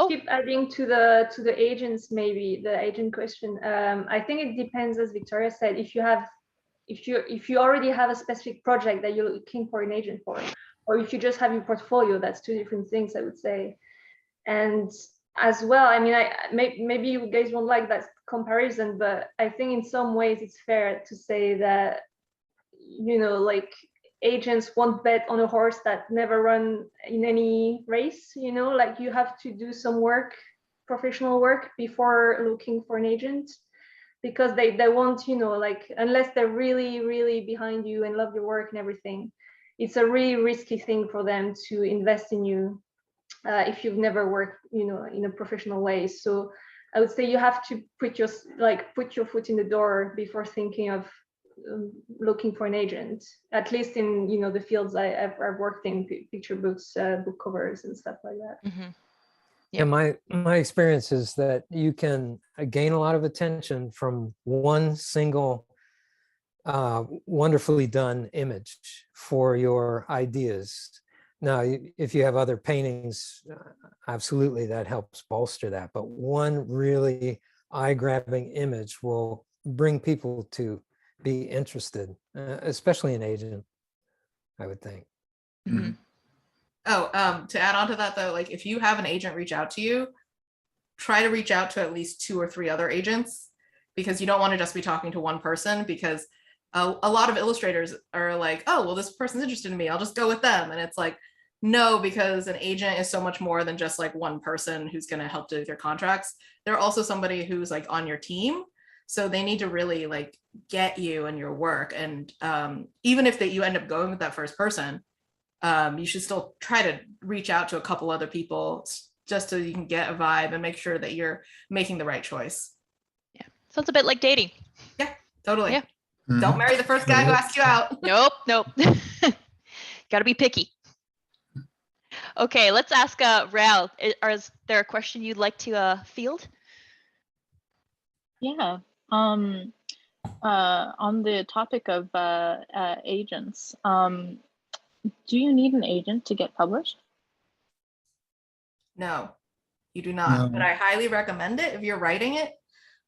Keep adding to the agents, maybe the agent question. I think it depends, as Victoria said, if you already have a specific project that you're looking for an agent for, or if you just have your portfolio. That's 2 different things, I would say. And as well, I mean, maybe you guys won't like that comparison, but I think in some ways it's fair to say that, like agents won't bet on a horse that never run in any race, like you have to do some work, professional work, before looking for an agent, because they won't, like, unless they're really, really behind you and love your work and everything, it's a really risky thing for them to invest in you. if you've never worked, in a professional way. So I would say you have to put your foot in the door before thinking of looking for an agent, at least in the fields I've worked in, picture books, book covers and stuff like that. Mhm. Yeah, my experience is that you can gain a lot of attention from one single wonderfully done image for your ideas. Now, if you have other paintings, absolutely that helps bolster that. But one really eye-grabbing image will bring people to be interested, especially an agent, I would think. Mhm. Oh, to add on to that though, like if you have an agent reach out to you, try to reach out to at least 2 or 3 other agents, because you don't want to just be talking to one person, because a lot of illustrators are like, oh, well, this person's interested in me, I'll just go with them. And it's like, no, because an agent is so much more than just like one person who's going to help do your contracts. They're also somebody who's like on your team. So they need to really like get you and your work. And even if you end up going with that first person, you should still try to reach out to a couple other people just so you can get a vibe and make sure that you're making the right choice. Yeah, sounds a bit like dating. Yeah, totally. Yeah. Don't marry the first guy who asks you out. Nope. Got to be picky. Okay, let's ask Raul. Is there a question you'd like to field? Yeah. On the topic of agents, do you need an agent to get published? No, you do not. No. But I highly recommend it if you're writing it.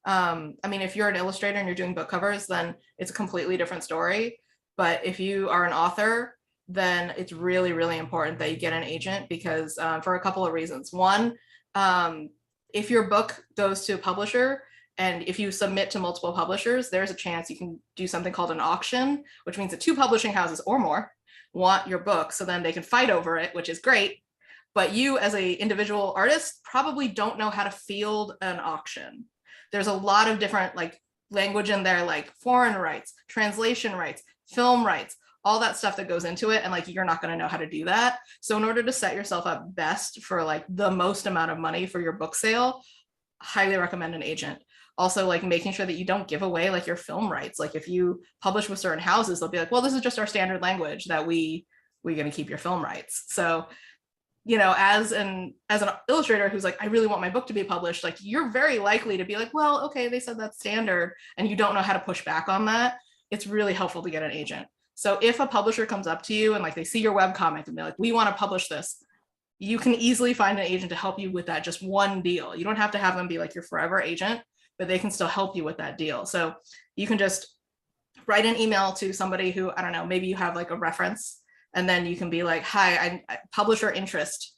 I mean, if you're an illustrator and you're doing book covers, then it's a completely different story. But if you are an author, then it's really, really important that you get an agent, because for a couple of reasons. One, if your book goes to a publisher, and if you submit to multiple publishers, there's a chance you can do something called an auction, which means that 2 publishing houses or more want your book, so then they can fight over it, which is great. But you as an individual artist probably don't know how to field an auction. There's a lot of different like language in there, like foreign rights, translation rights, film rights, all that stuff that goes into it. And like, you're not going to know how to do that. So in order to set yourself up best for like the most amount of money for your book sale, highly recommend an agent. Also, like making sure that you don't give away like your film rights. Like if you publish with certain houses, they'll be like, well, this is just our standard language that we're going to keep your film rights. So, as an illustrator who's like, I really want my book to be published, like you're very likely to be like, well, okay, they said that's standard, and you don't know how to push back on that. It's really helpful to get an agent. So if a publisher comes up to you and like they see your webcomic and they're like, we want to publish this, you can easily find an agent to help you with that, just one deal. You don't have to have them be like your forever agent, but they can still help you with that deal. So you can just write an email to somebody who, I don't know, maybe you have like a reference, and then you can be like, hi, I publisher interest,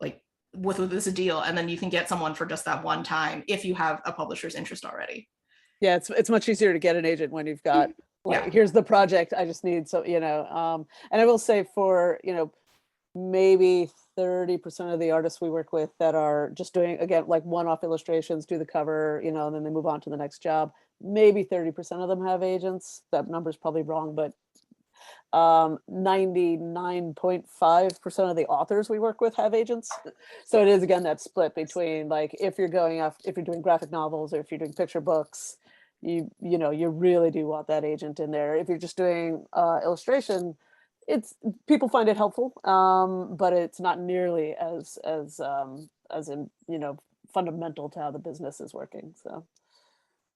like with this deal. And then you can get someone for just that one time if you have a publisher's interest already. Yeah, it's much easier to get an agent when you've got, like, here's the project, I just need, so, and I will say for, maybe 30% of the artists we work with that are just doing, again, like one-off illustrations, do the cover, and then they move on to the next job. Maybe 30% of them have agents. That number's probably wrong, but 99.5% of the authors we work with have agents. So it is, again, that split between like, if you're doing graphic novels or if you're doing picture books, you really do want that agent in there. If you're just doing illustration, people find it helpful, but it's not nearly as fundamental to how the business is working. So,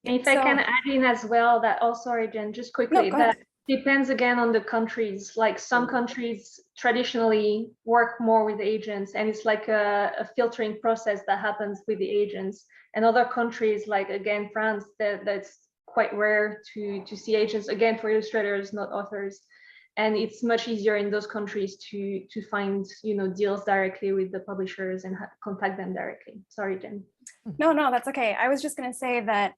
and if I can add in as well that also, Jen, just quickly, that depends again on the countries. Like some countries traditionally work more with agents, and it's like a filtering process that happens with the agents. And other countries, like again France, that's quite rare to see agents, again, for illustrators, not authors. And it's much easier in those countries to find deals directly with the publishers and contact them directly. Sorry, Jen. No, that's okay. I was just going to say that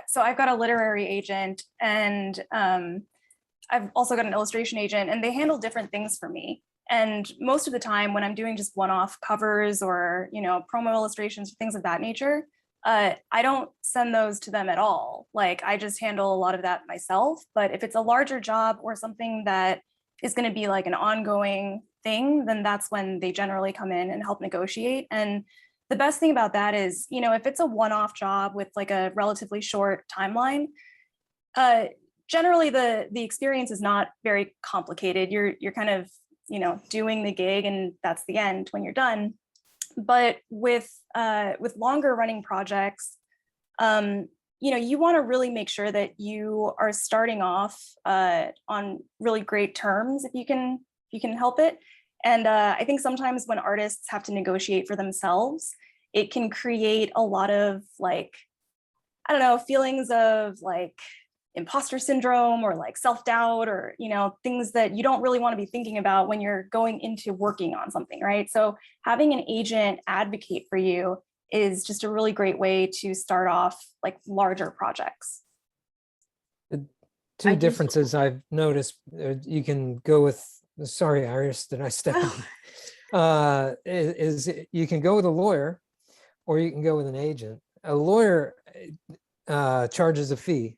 so I've got a literary agent, and I've also got an illustration agent, and they handle different things for me. And most of the time when I'm doing just one-off covers or promo illustrations, things of that nature, I don't send those to them at all. Like I just handle a lot of that myself. But if it's a larger job or something that is going to be like an ongoing thing, then that's when they generally come in and help negotiate. And the best thing about that is, you know, if it's a one-off job with like a relatively short timeline, generally the experience is not very complicated. You're kind of, you know, doing the gig and that's the end when you're done. But with longer running projects, you know, you want to really make sure that you are starting off on really great terms if you can help it. And I think sometimes when artists have to negotiate for themselves, it can create a lot of like, I don't know, feelings of like imposter syndrome or like self-doubt, or, you know, things that you don't really want to be thinking about when you're going into working on something, right? So having an agent advocate for you is just a really great way to start off like larger projects. Two differences I've noticed. You can go with, sorry, Iris, did I step on? Is you can go with a lawyer or you can go with an agent. A lawyer charges a fee.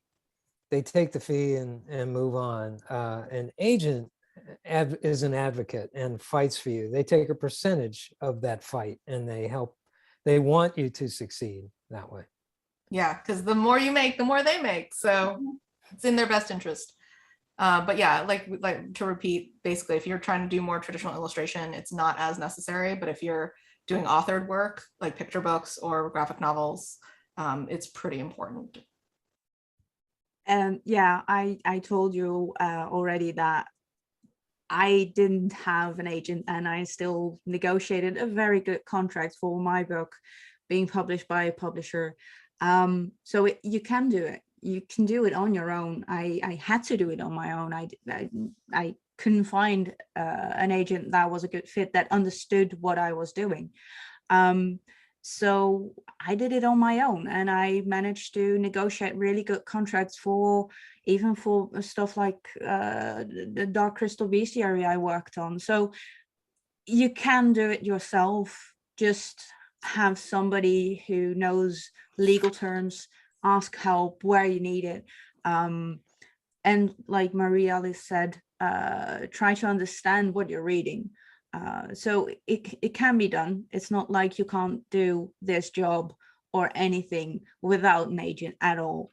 They take the fee and move on. An agent is an advocate and fights for you. They take a percentage of that fight and they help. They want you to succeed that way. Yeah, because the more you make, the more they make. So it's in their best interest. But yeah, like to repeat, basically, if you're trying to do more traditional illustration, it's not as necessary. But if you're doing authored work, like picture books or graphic novels, it's pretty important. And yeah, I told you already that I didn't have an agent and I still negotiated a very good contract for my book being published by a publisher. So you can do it. You can do it on your own. I had to do it on my own. I couldn't find an agent that was a good fit, that understood what I was doing. So I did it on my own, and I managed to negotiate really good contracts for even for stuff like the Dark Crystal Bestiary I worked on. So you can do it yourself. Just have somebody who knows legal terms, ask help where you need it. And like Marie-Alice said, try to understand what you're reading. So it can be done. It's not like you can't do this job or anything without an agent at all.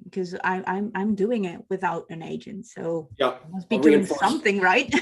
Because I'm doing it without an agent, so yeah, I must be doing something right.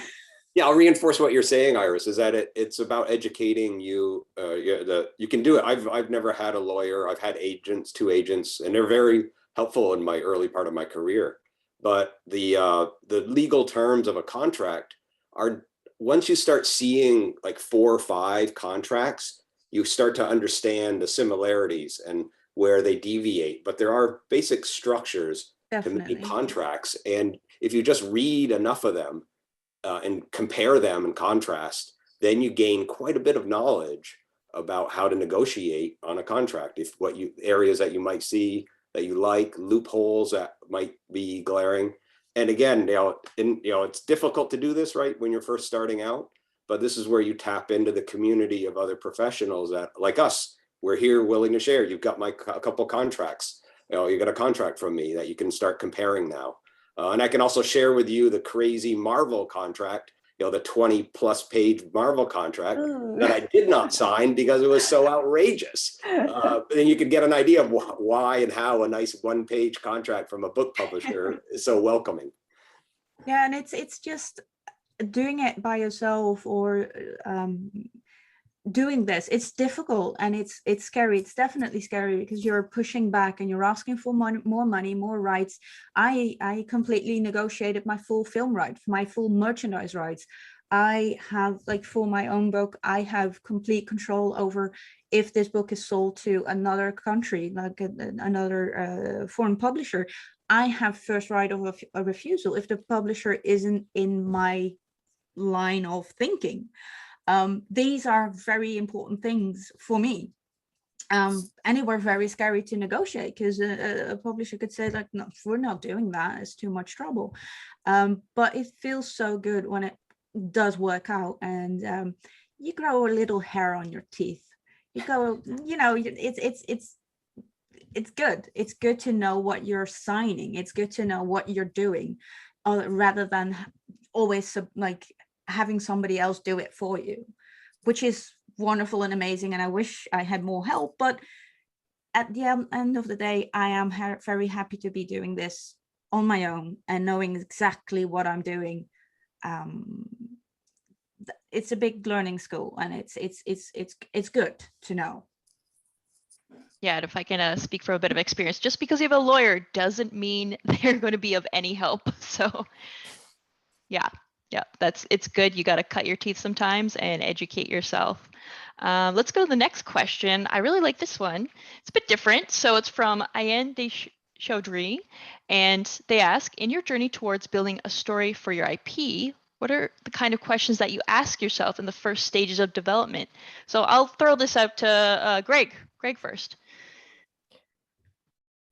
Yeah, I'll reinforce what you're saying, Iris, is that it's about educating you. You can do it. I've never had a lawyer. I've had agents, 2 agents, and they're very helpful in my early part of my career. But the legal terms of a contract are, once you start seeing like 4 or 5 contracts, you start to understand the similarities and where they deviate. But there are basic structures to many contracts. And if you just read enough of them and compare them and contrast, then you gain quite a bit of knowledge about how to negotiate on a contract. If areas that you might see that you like, loopholes that might be glaring. And again, it's difficult to do this right when you're first starting out, but this is where you tap into the community of other professionals that, like us, we're here willing to share. You've got a couple contracts. You got a contract from me that you can start comparing now. And I can also share with you the crazy Marvel contract, the 20+ page Marvel contract that I did not sign because it was so outrageous. Then you can get an idea of why and how a nice 1-page contract from a book publisher is so welcoming. Yeah, and it's just doing it by yourself or doing this. It's difficult and it's scary. It's definitely scary because you're pushing back and you're asking for more money, more rights. I completely negotiated my full film rights, my full merchandise rights. I have, like, for my own book, I have complete control over if this book is sold to another country, like another foreign publisher. I have first right of a refusal if the publisher isn't in my line of thinking. These are very important things for me. And they were very scary to negotiate because a publisher could say, like, no, we're not doing that. It's too much trouble. But it feels so good when it does work out, and you grow a little hair on your teeth. You go, it's good. It's good to know what you're signing. It's good to know what you're doing, rather than always having somebody else do it for you, which is wonderful and amazing. And I wish I had more help, but at the end of the day, I am very happy to be doing this on my own and knowing exactly what I'm doing. It's a big learning school, and it's good to know. Yeah, and if I can speak from a bit of experience, just because you have a lawyer doesn't mean they're going to be of any help. So yeah, it's good. You got to cut your teeth sometimes and educate yourself. Let's go to the next question. I really like this one. It's a bit different. So it's from Ayen Chaudhry, and they ask, in your journey towards building a story for your IP, what are the kind of questions that you ask yourself in the first stages of development? So I'll throw this out to Greg. Greg first.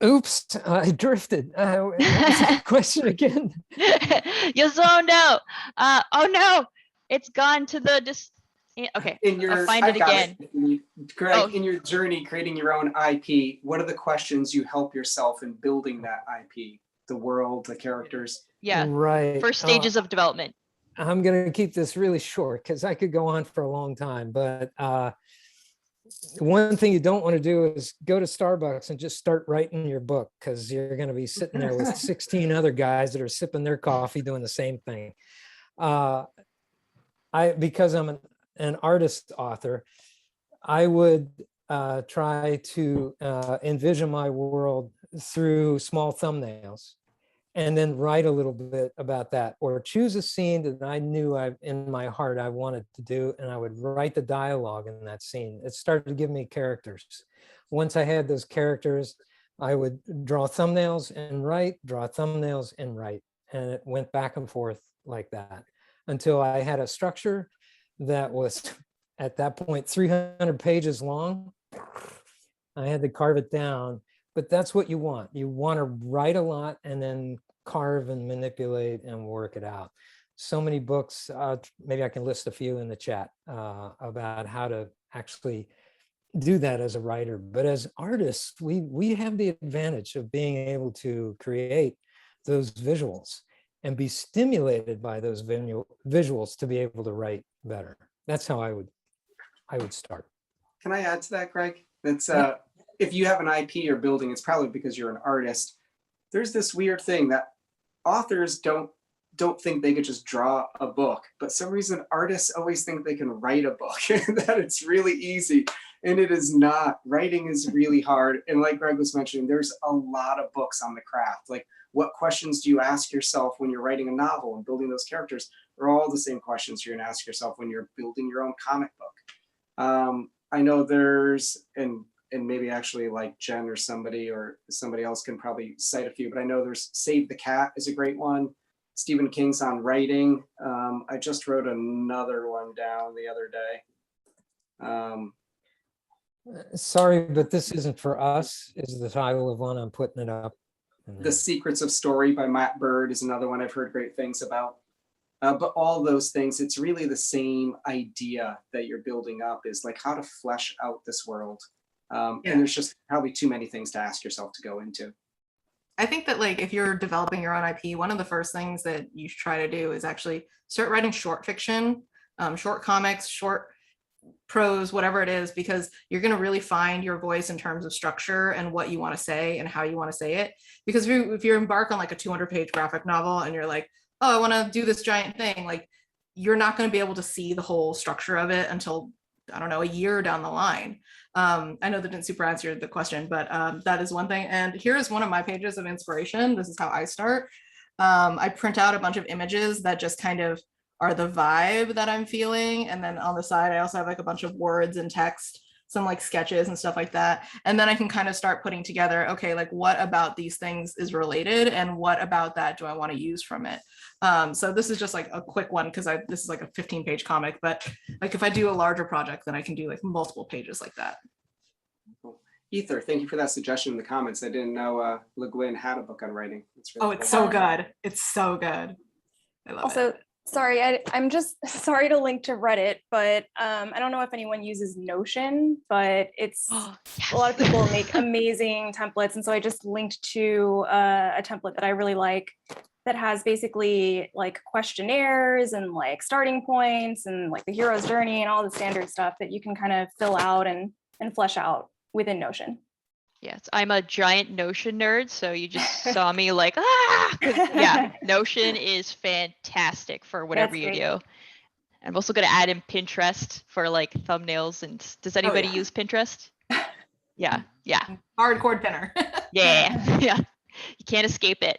Oops, I drifted. What was the question again? You zoned out. Oh no, it's gone to the okay. I'll find it again. Greg, in your journey creating your own IP, what are the questions you help yourself in building that IP? The world, the characters? Yeah, right. First stages of development. I'm going to keep this really short because I could go on for a long time, but one thing you don't want to do is go to Starbucks and just start writing your book, because you're going to be sitting there with 16 other guys that are sipping their coffee doing the same thing. Because I'm an artist author, I would try to envision my world through small thumbnails, and then write a little bit about that, or choose a scene that I knew in my heart I wanted to do, and I would write the dialogue in that scene. It started to give me characters. Once I had those characters, I would draw thumbnails and write, draw thumbnails and write. And it went back and forth like that until I had a structure that was, at that point, 300 pages long. I had to carve it down. But that's what you want. You want to write a lot and then carve and manipulate and work it out. So many books, maybe I can list a few in the chat about how to actually do that as a writer. But as artists, we have the advantage of being able to create those visuals and be stimulated by those visuals to be able to write better. That's how I would start. Can I add to that, Greg? That's if you have an IP you're building, it's probably because you're an artist. There's this weird thing that authors don't think they could just draw a book, but some reason artists always think they can write a book and that it's really easy, and it is not. Writing is really hard, and like Greg was mentioning, there's a lot of books on the craft. Like, what questions do you ask yourself when you're writing a novel and building those characters? They're all the same questions you're gonna ask yourself when you're building your own comic book. I know there's, and maybe actually like Jen or somebody else can probably cite a few, but I know there's Save the Cat is a great one. Stephen King's on writing. I just wrote another one down the other day. Sorry, but this isn't for us, is the title of one. I'm putting it up. The Secrets of Story by Matt Bird is another one I've heard great things about. But all those things, it's really the same idea that you're building up, is like how to flesh out this world. And there's just probably too many things to ask yourself to go into. I think that, like, if you're developing your own IP, one of the first things that you should try to do is actually start writing short fiction, short comics, short prose, whatever it is, because you're going to really find your voice in terms of structure and what you want to say and how you want to say it. Because if you embark on like a 200-page graphic novel and you're like, oh, I want to do this giant thing, like, you're not going to be able to see the whole structure of it until, I don't know, a year down the line. I know that didn't super answer the question, but that is one thing. And here is one of my pages of inspiration. This is how I start. I print out a bunch of images that just kind of are the vibe that I'm feeling. And then on the side, I also have like a bunch of words and text, some like sketches and stuff like that. And then I can kind of start putting together, okay, like what about these things is related and what about that do I want to use from it? So this is just like a quick one because this is like a 15-page comic, but like if I do a larger project, then I can do like multiple pages like that. Cool. Ether, thank you for that suggestion in the comments. I didn't know Le Guin had a book on writing. Really it's so good. It's so good. I love it. Sorry, I'm just sorry to link to Reddit, but I don't know if anyone uses Notion, but it's a lot of people make amazing templates. And so I just linked to a template that I really like. that has basically like questionnaires and like starting points and like the hero's journey and all the standard stuff that you can kind of fill out and flesh out within Notion. Yes, I'm a giant Notion nerd, so you just saw me like, ah! Yeah, Notion is fantastic for whatever That's you great. do. I'm also going to add in Pinterest for like thumbnails. And does anybody yeah. use Pinterest? Yeah, yeah, Hardcore pinner. yeah, yeah. You can't escape it.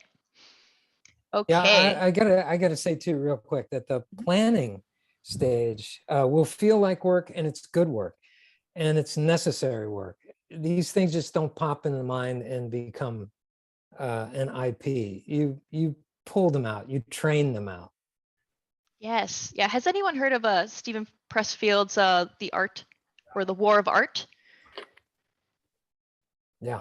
Okay. Yeah, I gotta say too, real quick, that the planning stage will feel like work, and it's good work, and it's necessary work. These things just don't pop in the mind and become an IP. You pull them out, you train them out. Yes. Yeah. Has anyone heard of Stephen Pressfield's The Art or the War of Art? Yeah.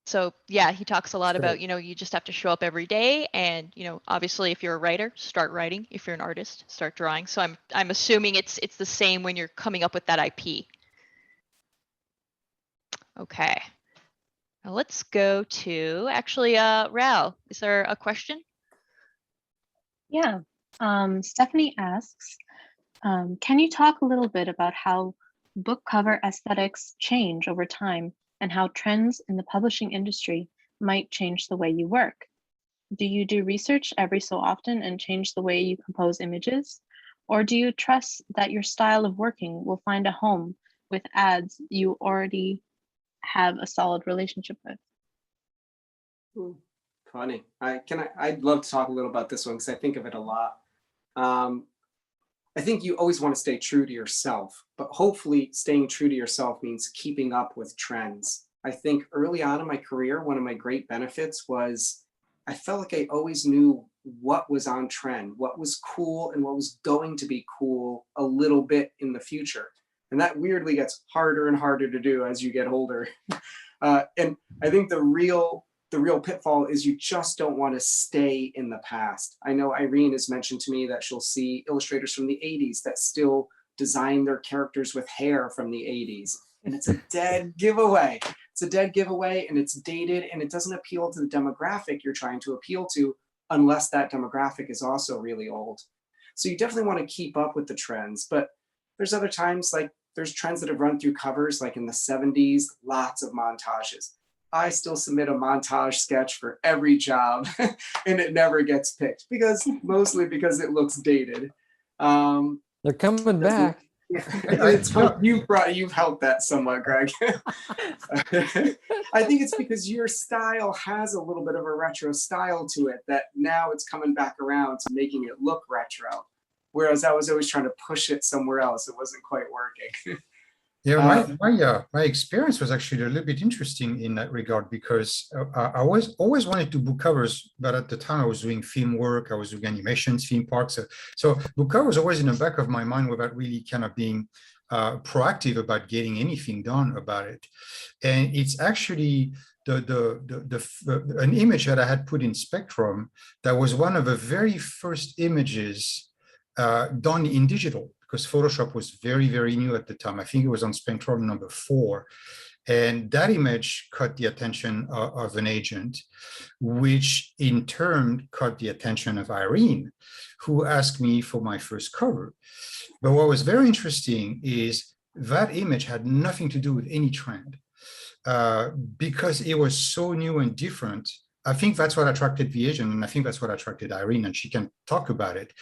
So yeah, he talks a lot It's about, great. you know, you just have to show up every day, and, you know, obviously if you're a writer, start writing. If you're an artist, start drawing. So I'm assuming it's the same when you're coming up with that IP. Okay. Now let's go to actually Ral, is there a question? Yeah. Stephanie asks, can you talk a little bit about how book cover aesthetics change over time and how trends in the publishing industry might change the way you work? Do you do research every so often and change the way you compose images? Or do you trust that your style of working will find a home with ads you already have a solid relationship with? Ooh, funny. I'd love to talk a little about this one because I think of it a lot. I think you always want to stay true to yourself, but hopefully staying true to yourself means keeping up with trends. I think early on in my career, one of my great benefits was I felt like I always knew what was on trend, what was cool and what was going to be cool a little bit in the future. And that weirdly gets harder and harder to do as you get older. And I think the real pitfall is you just don't want to stay in the past. I know Irene has mentioned to me that she'll see illustrators from the 80s that still design their characters with hair from the 80s. And it's a dead giveaway. It's a dead giveaway, and it's dated, and it doesn't appeal to the demographic you're trying to appeal to unless that demographic is also really old. So you definitely want to keep up with the trends, but there's other times, like there's trends that have run through covers, like in the 70s, lots of montages. I still submit a montage sketch for every job and it never gets picked mostly because it looks dated. They're coming back. You've helped that somewhat, Greg. I think it's because your style has a little bit of a retro style to it that now it's coming back around to making it look retro. Whereas I was always trying to push it somewhere else. It wasn't quite working. Yeah, my experience was actually a little bit interesting in that regard because I always wanted to book covers, but at the time I was doing film work, I was doing animations, theme parks. So book cover was always in the back of my mind without really kind of being proactive about getting anything done about it. And it's actually an image that I had put in Spectrum that was one of the very first images done in digital, because Photoshop was very, very new at the time. I think it was on Spectrum number 4. And that image caught the attention of an agent, which in turn caught the attention of Irene, who asked me for my first cover. But what was very interesting is that image had nothing to do with any trend because it was so new and different. I think that's what attracted the agent, and I think that's what attracted Irene, and she can talk about it.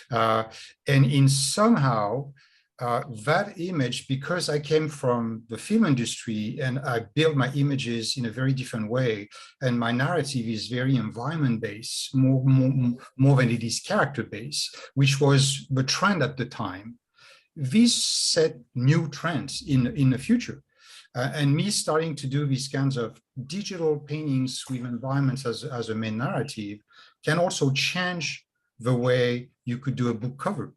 And in somehow, that image, because I came from the film industry and I built my images in a very different way, and my narrative is very environment-based, more than it is character-based, which was the trend at the time. These set new trends in the future. And me starting to do these kinds of digital paintings with environments as a main narrative can also change the way you could do a book cover.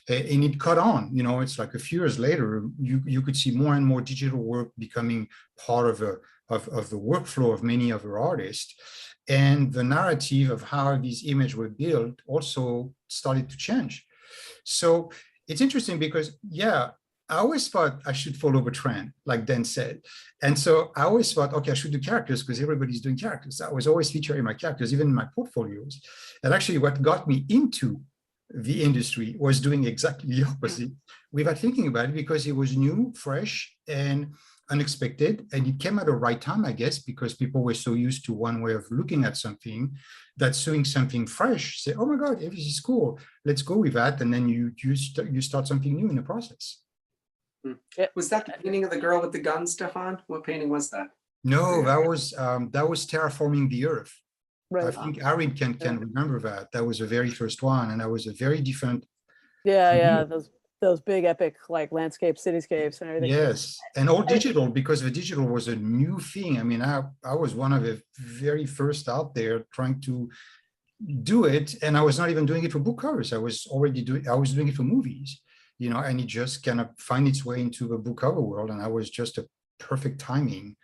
And it caught on, you know, it's like a few years later, you could see more and more digital work becoming part of the workflow of many other artists. And the narrative of how these images were built also started to change. So it's interesting because, yeah, I always thought I should follow the trend, like Dan said. And so I always thought, okay, I should do characters because everybody's doing characters. I was always featuring my characters, even in my portfolios. And actually what got me into the industry was doing exactly the opposite without thinking about it, because it was new, fresh, and unexpected. And it came at the right time, I guess, because people were so used to one way of looking at something that doing something fresh, say, oh my God, this is cool. Let's go with that. And then you start something new in the process. Was that the painting of the girl with the gun, Stefan? What painting was that? No, that was Terraforming the Earth. I Right. think Arid can remember that. That was the very first one, and that was a very different. Yeah, Yeah. yeah. Those big epic like landscapes, cityscapes, and everything. Yes, and all digital, because the digital was a new thing. I mean, I was one of the very first out there trying to do it, and I was not even doing it for book covers. I was doing it for movies, and it just kind of find its way into the book cover world, and I was just a perfect timing.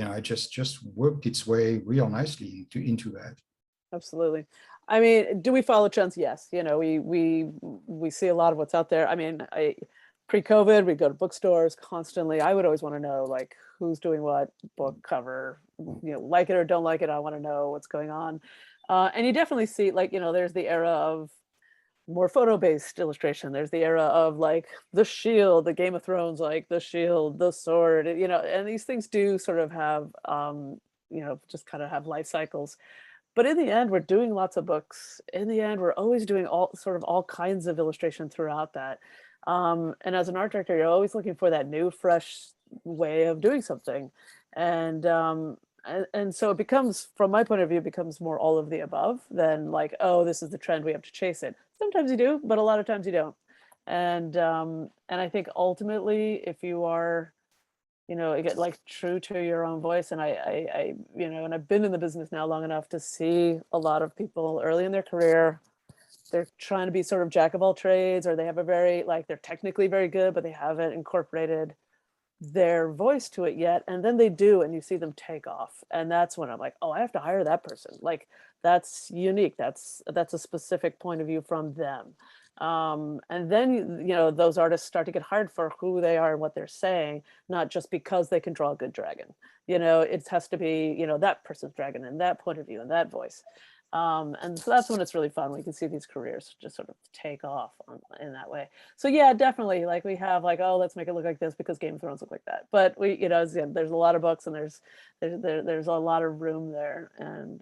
I just worked its way real nicely into that. Absolutely. I mean, do we follow trends? Yes. We see a lot of what's out there. I mean, pre-COVID, we'd go to bookstores constantly. I would always want to know like who's doing what book cover, like it or don't like it. I want to know what's going on. And you definitely see like, there's the era of more photo-based illustration. There's the era of like the shield, the Game of Thrones, like the shield, the sword, and these things do sort of have, just kind of have life cycles. But in the end, we're doing lots of books. In the end, we're always doing all kinds of illustration throughout that. And as an art director, you're always looking for that new, fresh way of doing something. And so it becomes, from my point of view, becomes more all of the above than like, oh, this is the trend, we have to chase it. Sometimes you do, but a lot of times you don't. And I think ultimately, if you are, get like true to your own voice, and and I've been in the business now long enough to see a lot of people early in their career, they're trying to be sort of jack of all trades, or they have they're technically very good, but they haven't incorporated their voice to it yet. And then they do, and you see them take off. And that's when I'm like, oh, I have to hire that person. Like, that's unique. That's a specific point of view from them. And then, those artists start to get hired for who they are and what they're saying, not just because they can draw a good dragon. It has to be, that person's dragon and that point of view and that voice. And so that's when it's really fun. We can see these careers just sort of take off in that way. So yeah, definitely, like we have like, oh, let's make it look like this because Game of Thrones look like that. But there's a lot of books, and there's a lot of room there. And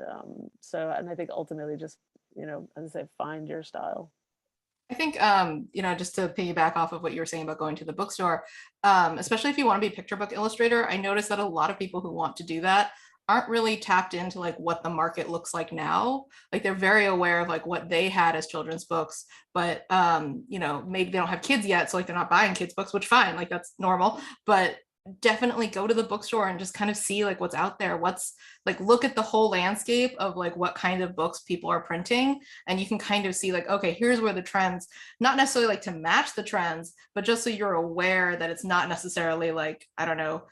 and I think ultimately just, as I say, find your style. I think, just to piggyback off of what you were saying about going to the bookstore, especially if you want to be a picture book illustrator, I noticed that a lot of people who want to do that aren't really tapped into like what the market looks like now. Like they're very aware of like what they had as children's books, but maybe they don't have kids yet, so like they're not buying kids books, which fine, like that's normal. But definitely go to the bookstore and just kind of see like what's out there, look at the whole landscape of like what kind of books people are printing, and you can kind of see like, okay, here's where the trends, not necessarily like to match the trends, but just so you're aware that it's not necessarily like, I don't know,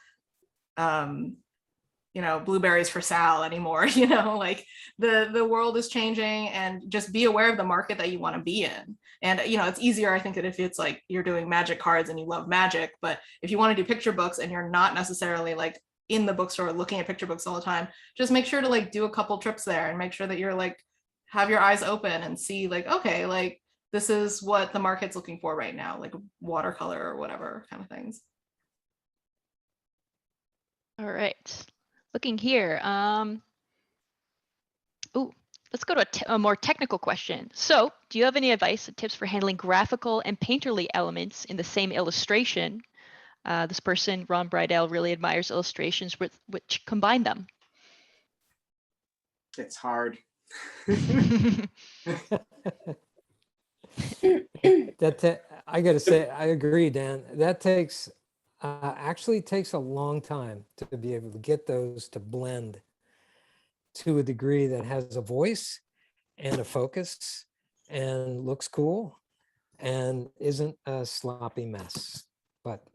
blueberries for Sal anymore. Like the world is changing, and just be aware of the market that you want to be in. And it's easier, I think, that if it's like you're doing magic cards and you love magic, but if you want to do picture books and you're not necessarily like in the bookstore looking at picture books all the time, just make sure to like do a couple trips there and make sure that you're like have your eyes open and see like, okay, like this is what the market's looking for right now, like watercolor or whatever kind of things. All right. Looking here. Let's go to a more technical question. So, do you have any advice and tips for handling graphical and painterly elements in the same illustration? This person, Ron Brydell, really admires illustrations which combine them. It's hard. I got to say, I agree, Dan. That actually takes a long time to be able to get those to blend to a degree that has a voice and a focus and looks cool and isn't a sloppy mess. But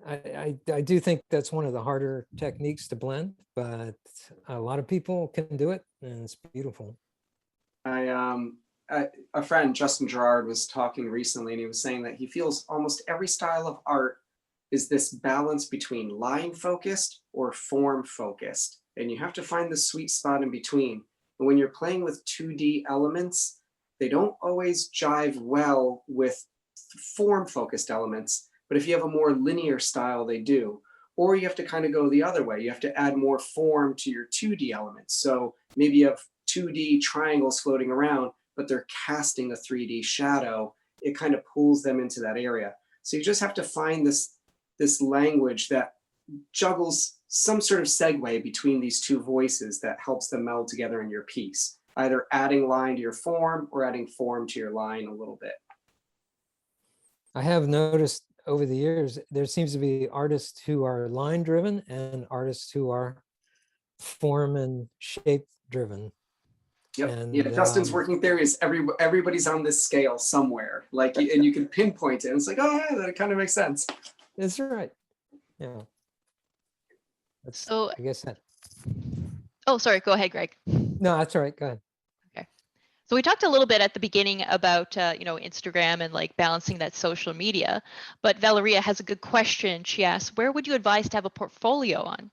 I do think that's one of the harder techniques to blend, but a lot of people can do it, and it's beautiful. I a friend, Justin Gerard, was talking recently, and he was saying that he feels almost every style of art is this balance between line focused or form focused. And you have to find the sweet spot in between. And when you're playing with 2D elements, they don't always jive well with form focused elements. But if you have a more linear style, they do. Or you have to kind of go the other way. You have to add more form to your 2D elements. So maybe you have 2D triangles floating around, but they're casting a 3D shadow. It kind of pulls them into that area. So you just have to find this language that juggles some sort of segue between these two voices that helps them meld together in your piece, either adding line to your form or adding form to your line a little bit. I have noticed over the years, there seems to be artists who are line driven and artists who are form and shape driven. Yep. And, yeah, Dustin's working theory is everybody's on this scale somewhere, like, and you can pinpoint it. And it's like, oh yeah, that kind of makes sense. That's right. Yeah. That's, So, I guess that. oh, sorry, go ahead, Greg. No, that's all right. Go ahead. Okay. So we talked a little bit at the beginning about, Instagram and like balancing that social media, but Valeria has a good question. She asks, where would you advise to have a portfolio on,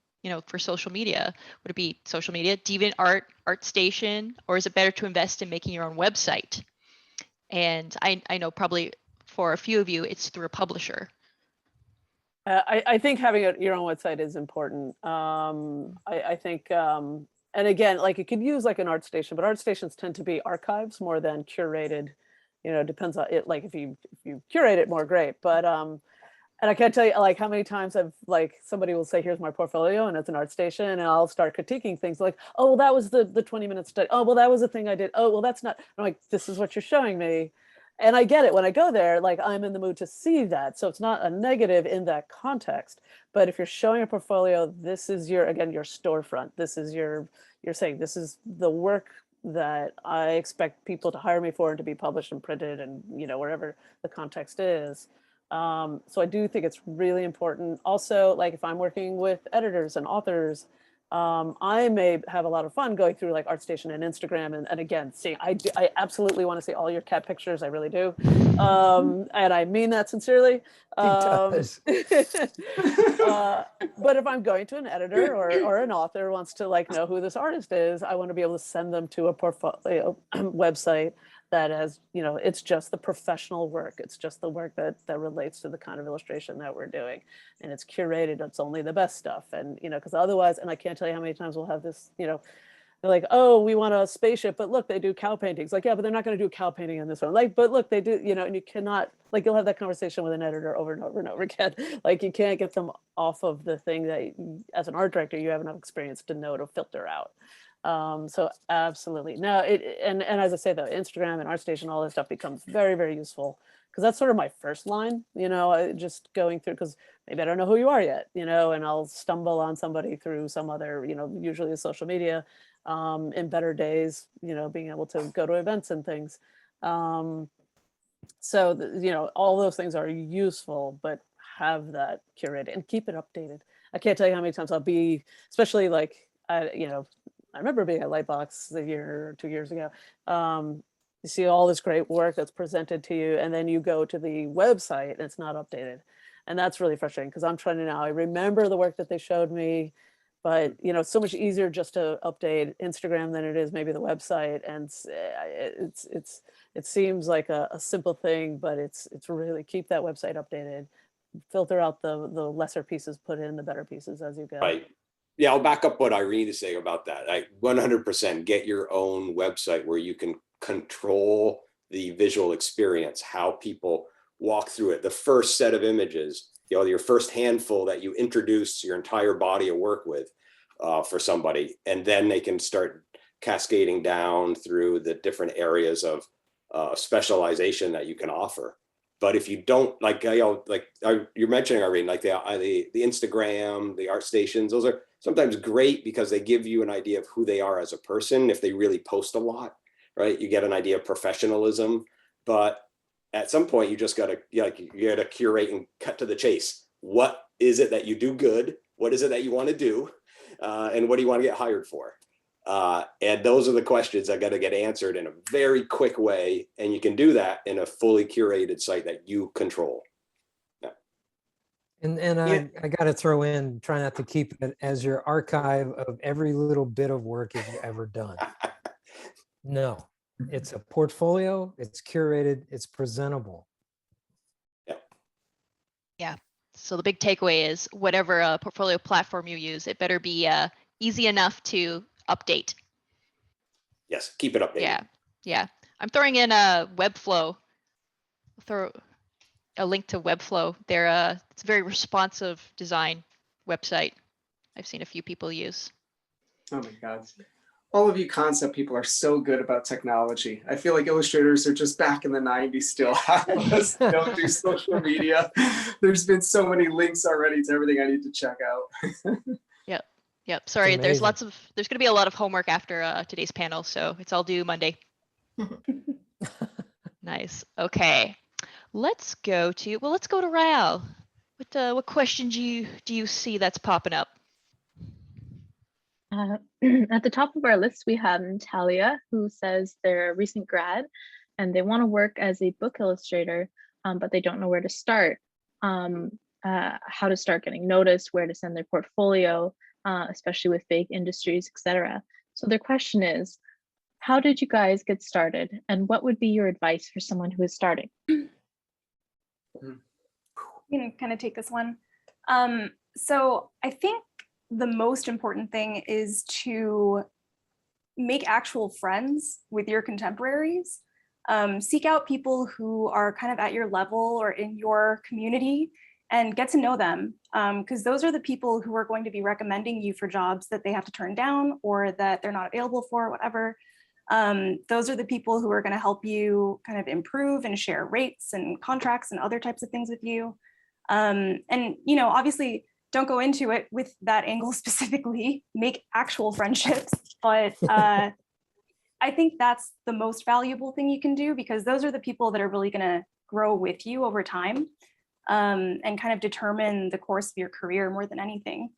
for social media? Would it be social media, DeviantArt, ArtStation, or is it better to invest in making your own website? And I know probably for a few of you, it's through a publisher. I think having your own website is important. I think, and again, like you could use like an ArtStation, but ArtStations tend to be archives more than curated. Depends on it. Like if you curate it more, great. But and I can't tell you like how many times I've like somebody will say, "Here's my portfolio," and it's an ArtStation, and I'll start critiquing things like, "Oh, well, that was the 20-minute study. Oh, well, that was the thing I did. Oh, well, that's not." I'm like, "This is what you're showing me." And I get it when I go there, like I'm in the mood to see that. So it's not a negative in that context. But if you're showing a portfolio, this is your storefront. This is you're saying this is the work that I expect people to hire me for and to be published and printed and, wherever the context is. So I do think it's really important. Also, like if I'm working with editors and authors, I may have a lot of fun going through like ArtStation and Instagram and again, I absolutely want to see all your cat pictures. I really do. And I mean that sincerely. But if I'm going to an editor or an author who wants to like know who this artist is, I want to be able to send them to a portfolio website that has, it's just the professional work. It's just the work that relates to the kind of illustration that we're doing. And it's curated, it's only the best stuff. And, because otherwise, and I can't tell you how many times we'll have this, they're like, oh, we want a spaceship, but look, they do cow paintings. Like, yeah, but they're not going to do a cow painting in this one. Like, but look, they do, and you cannot, like, you'll have that conversation with an editor over and over and over again. Like, you can't get them off of the thing that, as an art director, you have enough experience to know to filter out. So absolutely. No, and as I say, though, Instagram and ArtStation, all this stuff becomes very, very useful because that's sort of my first line, just going through, because maybe I don't know who you are yet, and I'll stumble on somebody through some other, usually social media, in better days, being able to go to events and things. So, all those things are useful, but have that curated and keep it updated. I can't tell you how many times I'll be, especially like, I remember being at Lightbox a year or 2 years ago. You see all this great work that's presented to you, and then you go to the website and it's not updated. And that's really frustrating because I'm trying to now, I remember the work that they showed me, but it's so much easier just to update Instagram than it is maybe the website. And it seems like a simple thing, but it's really keep that website updated, filter out the lesser pieces, put in the better pieces as you go. Right. Yeah, I'll back up what Irene is saying about that. I 100% get your own website where you can control the visual experience, how people walk through it. The first set of images, your first handful that you introduce your entire body of work with for somebody, and then they can start cascading down through the different areas of specialization that you can offer. But if you don't you're mentioning, Irene, like the Instagram, the ArtStations, those are sometimes great because they give you an idea of who they are as a person. If they really post a lot, right, you get an idea of professionalism. But at some point, you just got to curate and cut to the chase. What is it that you do good? What is it that you want to do? And what do you want to get hired for? And those are the questions that got to get answered in a very quick way. And you can do that in a fully curated site that you control. And Yeah. I got to throw in, try not to keep it as your archive of every little bit of work you've ever done. No, it's a portfolio, it's curated, it's presentable. So the big takeaway is whatever portfolio platform you use, it better be easy enough to update. Yes, keep it updated. Yeah, yeah. I'm throwing in a Webflow. Throw a link to Webflow. They're it's a very responsive design website. I've seen a few people use. Oh my God. All of you concept people are so good about technology. I feel like illustrators are just back in the 90s still. Half of us don't do social media. There's been so many links already to everything I need to check out. Yep. Sorry, there's amazing. there's going to be a lot of homework after today's panel, so it's all due Monday. Nice. Okay. Let's go to Rael. What questions do you see that's popping up? At the top of our list, we have Natalia, who says they're a recent grad and they want to work as a book illustrator, but they don't know where to start, how to start getting noticed, where to send their portfolio, especially with big industries, etc. So their question is, how did you guys get started, and what would be your advice for someone who is starting? You can kind of take this one. So I think the most important thing is to make actual friends with your contemporaries. Seek out people who are kind of at your level or in your community and get to know them, because those are the people who are going to be recommending you for jobs that they have to turn down or that they're not available for, whatever. Those are the people who are going to help you kind of improve and share rates and contracts and other types of things with you. And, you know, obviously don't go into it with that angle specifically, make actual friendships, but I think that's the most valuable thing you can do, because those are the people that are really going to grow with you over time, and kind of determine the course of your career more than anything.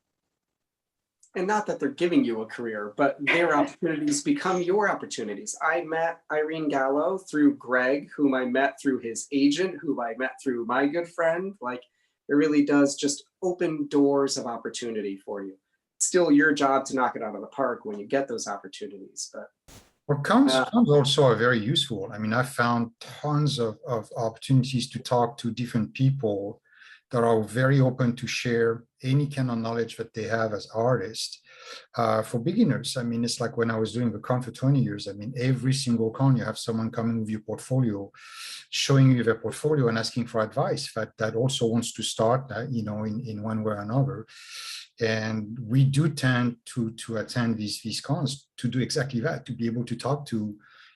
And not that they're giving you a career, but their opportunities become your opportunities. I met Irene Gallo through Greg, whom I met through his agent, whom I met through my good friend. Like, it really does just open doors of opportunity for you. It's still your job to knock it out of the park when you get those opportunities. But Well, cons also are very useful. I mean, I found tons of opportunities to talk to different people that are very open to share any kind of knowledge that they have as artists. For beginners, I mean, it's like when I was doing the con for 20 years, I mean, every single con, you have someone coming with your portfolio, showing you their portfolio and asking for advice that also wants to start, you know, in one way or another. And we do tend to attend these cons to do exactly that, to be able to talk to,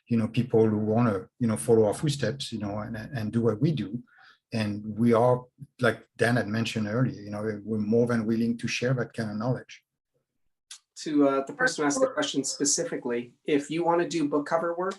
you know, people who want to, you know, follow our footsteps, you know, and do what we do. And we are, like Dan had mentioned earlier, you know, we're more than willing to share that kind of knowledge. To the person who asked the question specifically, if you want to do book cover work,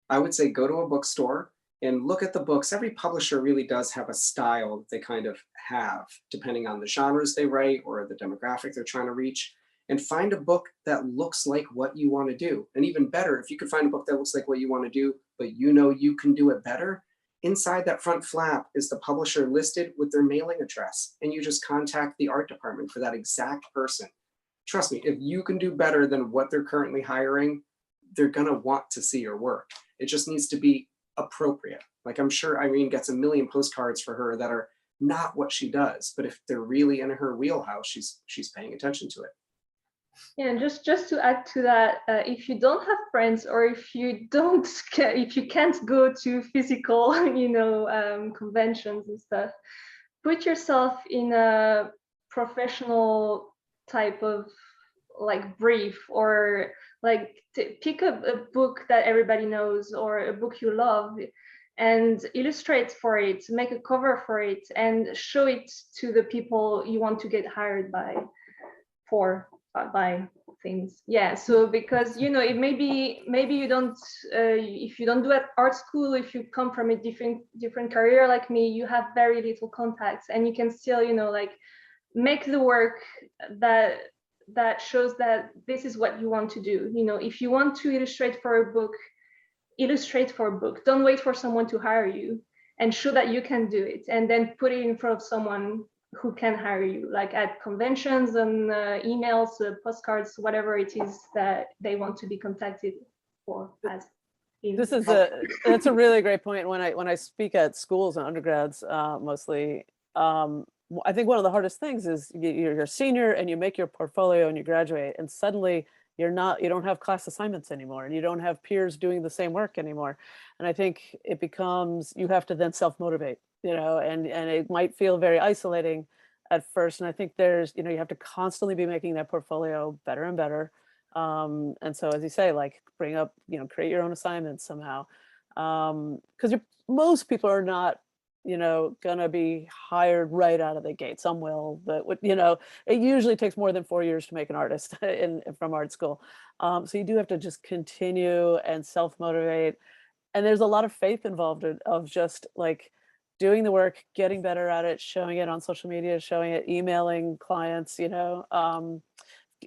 I would say go to a bookstore and look at the books. Every publisher really does have a style that they kind of have, depending on the genres they write or the demographic they're trying to reach, and find a book that looks like what you want to do. And even better, if you could find a book that looks like what you want to do, but you know you can do it better, inside that front flap is the publisher listed with their mailing address, and you just contact the art department for that exact person. Trust me, if you can do better than what they're currently hiring, they're gonna want to see your work. It just needs to be appropriate. Like, I'm sure Irene gets a million postcards for her that are not what she does, but if they're really in her wheelhouse, she's paying attention to it. Yeah, and just to add to that, if you don't have friends, or if you can't go to physical, you know, conventions and stuff, put yourself in a professional type of like brief, or like pick a book that everybody knows or a book you love and illustrate for it, make a cover for it, and show it to the people you want to get hired by things. Yeah, so because, you know, it maybe you don't if you don't do at art school, if you come from a different career like me, you have very little contacts, and you can still, you know, like make the work that that shows that this is what you want to do. You know, if you want to illustrate for a book, illustrate for a book. Don't wait for someone to hire you, and show that you can do it, and then put it in front of someone who can hire you, like at conventions and emails, postcards, whatever it is that they want to be contacted for. That's a really great point. When I speak at schools and undergrads, mostly, I think one of the hardest things is you're a senior and you make your portfolio and you graduate, and suddenly you don't have class assignments anymore, and you don't have peers doing the same work anymore. And I think it becomes, you have to then self-motivate, you know, and it might feel very isolating at first. And I think there's, you know, you have to constantly be making that portfolio better and better. And so, as you say, like bring up, you know, create your own assignments somehow. Because most people are not, you know, gonna be hired right out of the gate. Some will, but you know, it usually takes more than 4 years to make an artist from art school. So you do have to just continue and self-motivate. And there's a lot of faith involved of just like doing the work, getting better at it, showing it on social media, showing it, emailing clients, you know,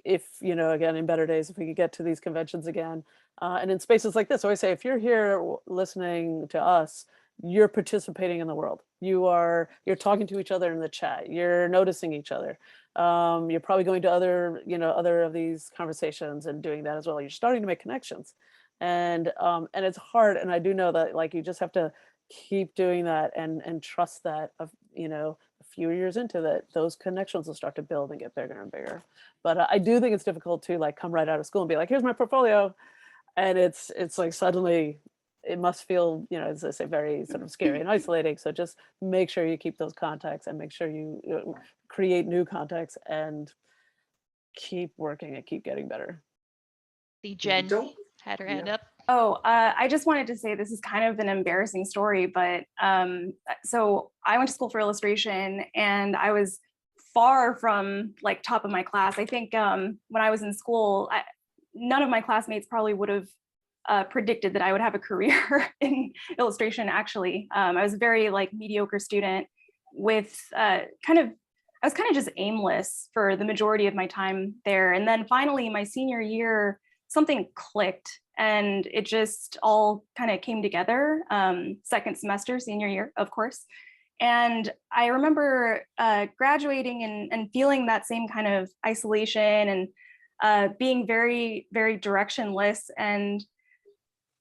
if, you know, again, in better days, if we could get to these conventions again, and in spaces like this. So I say, if you're here listening to us, you're participating in the world. You're talking to each other in the chat. You're noticing each other. You're probably going to other of these conversations and doing that as well. You're starting to make connections, and it's hard. And I do know that, like, you just have to keep doing that and trust that, you know, a few years into that, those connections will start to build and get bigger and bigger. But I do think it's difficult to like come right out of school and be like, here's my portfolio, and it's like suddenly it must feel, you know, as I say, very sort of scary and isolating. So just make sure you keep those contacts and make sure you create new contacts and keep working and keep getting better. The Jen had her hand up. Oh, I just wanted to say this is kind of an embarrassing story, but so I went to school for illustration, and I was far from like top of my class. I think when I was in school, none of my classmates probably would have predicted that I would have a career in illustration. Actually, I was a very like mediocre student with I was kind of just aimless for the majority of my time there. And then finally, my senior year, something clicked, and it just all kind of came together. Second semester, senior year, of course. And I remember graduating and feeling that same kind of isolation and being very, very directionless. And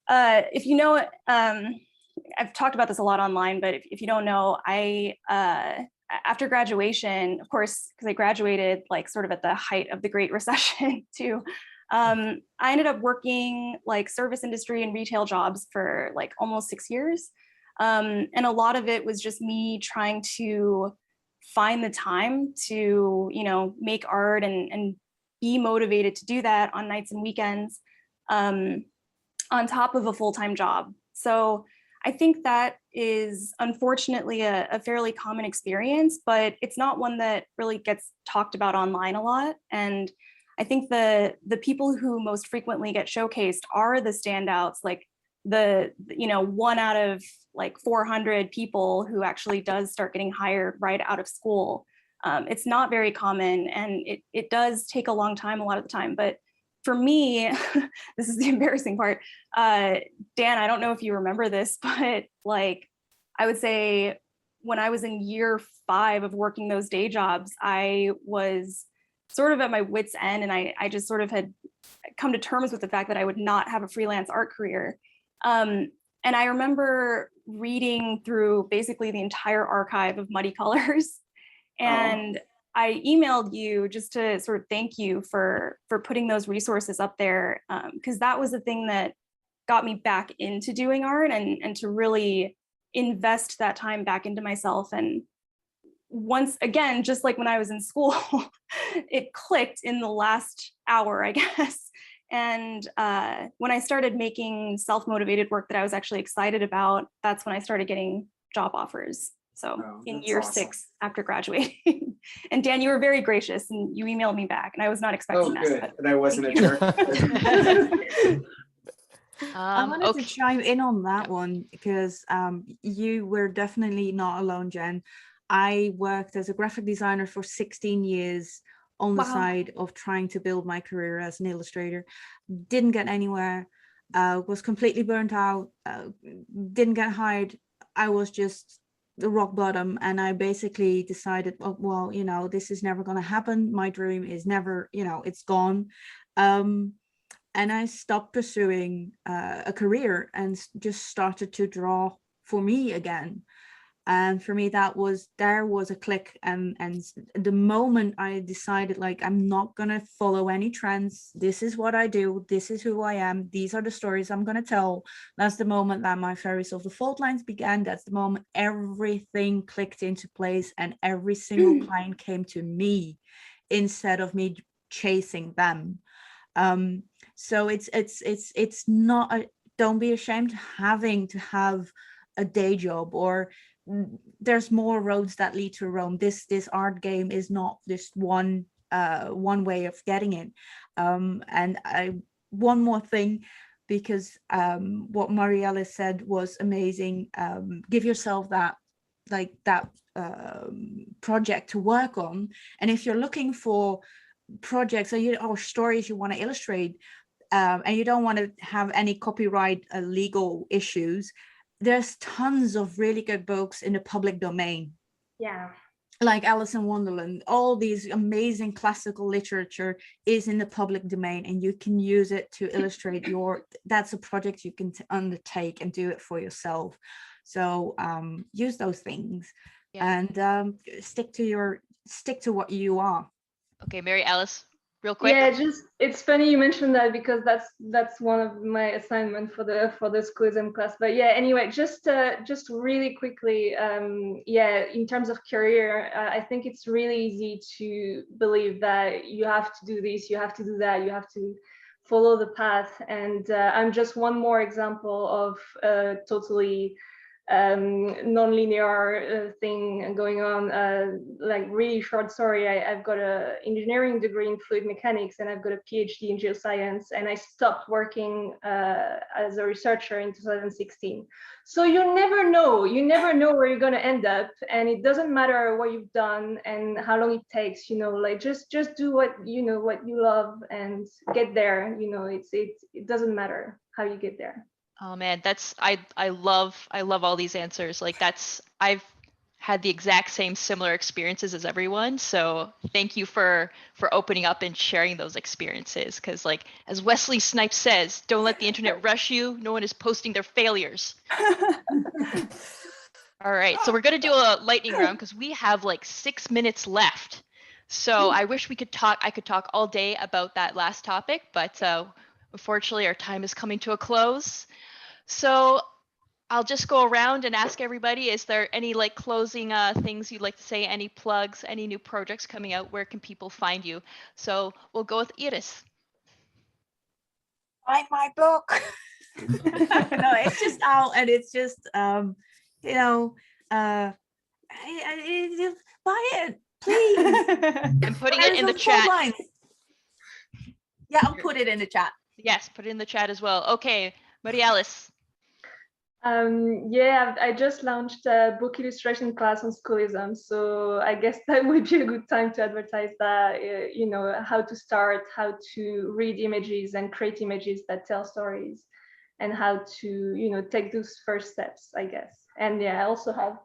if you know, I've talked about this a lot online, but if you don't know, I, after graduation, of course, because I graduated like sort of at the height of the Great Recession too, I ended up working like service industry and retail jobs for like almost 6 years. And a lot of it was just me trying to find the time to, you know, make art and be motivated to do that on nights and weekends, on top of a full-time job. So I think that is unfortunately a fairly common experience, but it's not one that really gets talked about online a lot. And I think the people who most frequently get showcased are the standouts, like the, you know, 1 out of like 400 people who actually does start getting hired right out of school. It's not very common, and it does take a long time a lot of the time. But for me, this is the embarrassing part. Dan, I don't know if you remember this, but like, I would say when I was in year 5 of working those day jobs, I was sort of at my wit's end, and I just sort of had come to terms with the fact that I would not have a freelance art career. And I remember reading through basically the entire archive of Muddy Colors, and I emailed you just to sort of thank you for putting those resources up there, because that was the thing that got me back into doing art and to really invest that time back into myself. And once again, just like when I was in school, it clicked in the last hour, I guess. And when I started making self-motivated work that I was actually excited about, that's when I started getting job offers. So in year awesome. 6 after graduating. And Dan, you were very gracious and you emailed me back, and I was not expecting that. Good. And I wasn't a jerk. I wanted to chime in on that one because you were definitely not alone, Jen. I worked as a graphic designer for 16 years on the Wow. side of trying to build my career as an illustrator. Didn't get anywhere, was completely burnt out, didn't get hired. I was just the rock bottom, and I basically decided, oh, well, you know, this is never going to happen. My dream is never, you know, it's gone. And I stopped pursuing a career and just started to draw for me again. And for me, there was a click. And the moment I decided, like, I'm not going to follow any trends. This is what I do. This is who I am. These are the stories I'm going to tell. That's the moment that my Fairies of the Fault Lines began. That's the moment everything clicked into place, and every single client came to me instead of me chasing them. So it's not don't be ashamed having to have a day job, or there's more roads that lead to Rome. This art game is not just one way of getting it. And one more thing, because what Marielle said was amazing. Give yourself that project to work on, and if you're looking for projects or stories you want to illustrate, and you don't want to have any copyright legal issues, there's tons of really good books in the public domain. Yeah. Like Alice in Wonderland. All these amazing classical literature is in the public domain, and you can use it to illustrate that's a project you can undertake and do it for yourself. So use those things, and stick to what you are. Okay, Mary Alice, real quick. Yeah, just it's funny you mentioned that, because that's one of my assignment for the Schoolsm class. But yeah, anyway, just really quickly, in terms of career, I think it's really easy to believe that you have to do this, you have to do that, you have to follow the path. And I'm just one more example of totally non-linear thing going on. Like, really short story, I've got an engineering degree in fluid mechanics, and I've got a PhD in geoscience, and I stopped working as a researcher in 2016. So you never know where you're going to end up, and it doesn't matter what you've done and how long it takes, you know, like just do what you love and get there. You know, it doesn't matter how you get there. Oh man, I love all these answers. Like, I've had the exact same similar experiences as everyone. So thank you for opening up and sharing those experiences. Because, like, as Wesley Snipes says, don't let the internet rush you. No one is posting their failures. All right, so we're gonna do a lightning round because we have like 6 minutes left. So I wish I could talk all day about that last topic, but unfortunately our time is coming to a close. So I'll just go around and ask everybody, is there any like closing things you'd like to say, any plugs, any new projects coming out? Where can people find you? So we'll go with Iris. Buy my book. No, it's just out, and it's just buy it, please. I'm putting it in the chat. Yeah, I'll put it in the chat. Yes, put it in the chat as well. Okay, Maria Alice. I just launched a book illustration class on Schoolism, so I guess that would be a good time to advertise that, how to start, how to read images and create images that tell stories, and how to, take those first steps, I guess. And yeah, I also have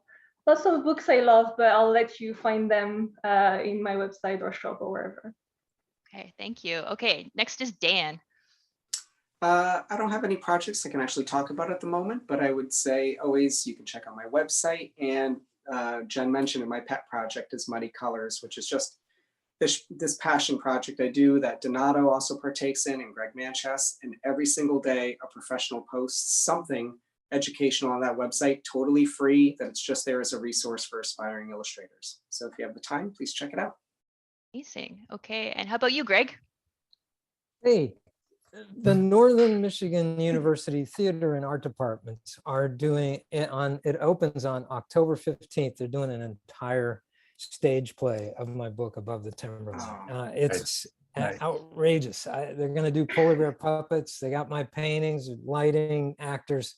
lots of books I love, but I'll let you find them in my website or shop or wherever. Okay, thank you. Okay, next is Dan. I don't have any projects I can actually talk about at the moment, but I would say always you can check out my website. And Jen mentioned in my pet project is Muddy Colors, which is just this passion project I do that Donato also partakes in, and Greg Manchess. And every single day a professional posts something educational on that website, totally free, that it's just there as a resource for aspiring illustrators. So if you have the time, please check it out. Amazing. Okay, and how about you, Greg? Hey, the Northern Michigan University Theater and Art Departments are doing it it opens on October 15th. They're doing an entire stage play of my book, Above the Timberline. It's outrageous. They're going to do polar bear puppets. They got my paintings, lighting, actors.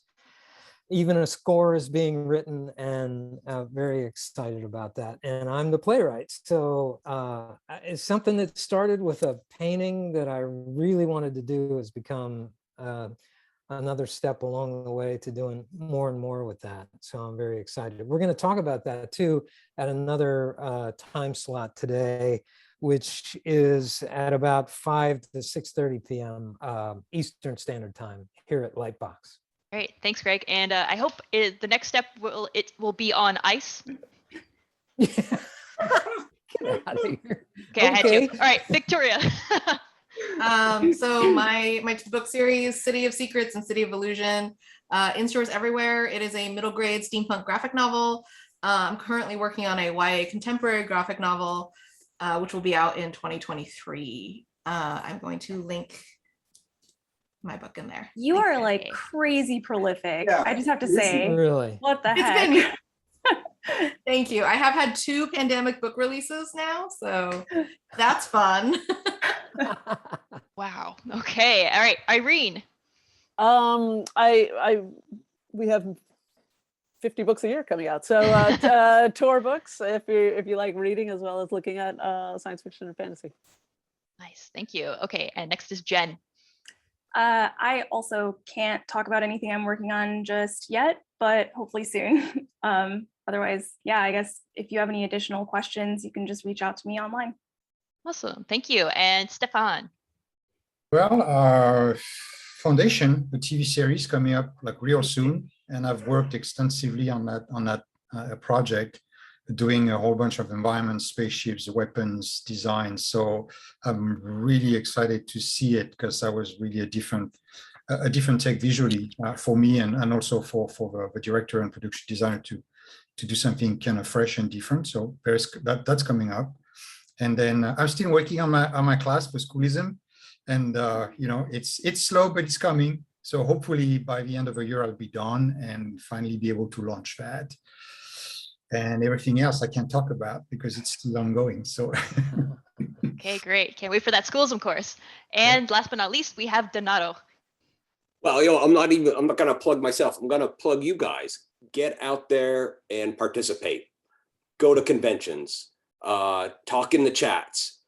even a score is being written, and very excited about that. And I'm the playwright. So it's something that started with a painting that I really wanted to do, has become another step along the way to doing more and more with that. So I'm very excited. We're going to talk about that too at another time slot today, which is at about 5 to 6:30 p.m. Eastern Standard Time here at Lightbox. Great, thanks, Greg. And I hope the next step will be on ice. Get out of here. Okay, I had to. All right, Victoria. So my book series, City of Secrets and City of Illusion, in stores everywhere. It is a middle grade steampunk graphic novel. I'm currently working on a YA contemporary graphic novel, which will be out in 2023. I'm going to link my book in there. You are like crazy prolific. Yeah. I just have to say, Really? what the It's heck? been- Thank you. I have had 2 pandemic book releases now, so that's fun. Wow. Okay. All right, Irene. We have 50 books a year coming out. So Tor Books, if you like reading as well as looking at science fiction and fantasy. Nice. Thank you. Okay. And next is Jen. I also can't talk about anything I'm working on just yet, but hopefully soon. Otherwise, yeah, I guess if you have any additional questions, you can just reach out to me online. Awesome. Thank you. And Stefan. Well, our Foundation, the TV series coming up like real soon, and I've worked extensively on that project, doing a whole bunch of environments, spaceships, weapons, designs. So I'm really excited to see it, because that was really a different take visually for me, and also for the director and production designer to do something kind of fresh and different. So that's coming up. And then I'm still working on my class for Schoolism, and it's slow, but it's coming. So hopefully by the end of the year I'll be done and finally be able to launch that. And everything else I can't talk about because it's still ongoing. So Okay, great. Can't wait for that Schoolism course. And last but not least, we have Donato. Well, I'm not going to plug myself. I'm going to plug you guys. Get out there and participate. Go to conventions. Talk in the chats.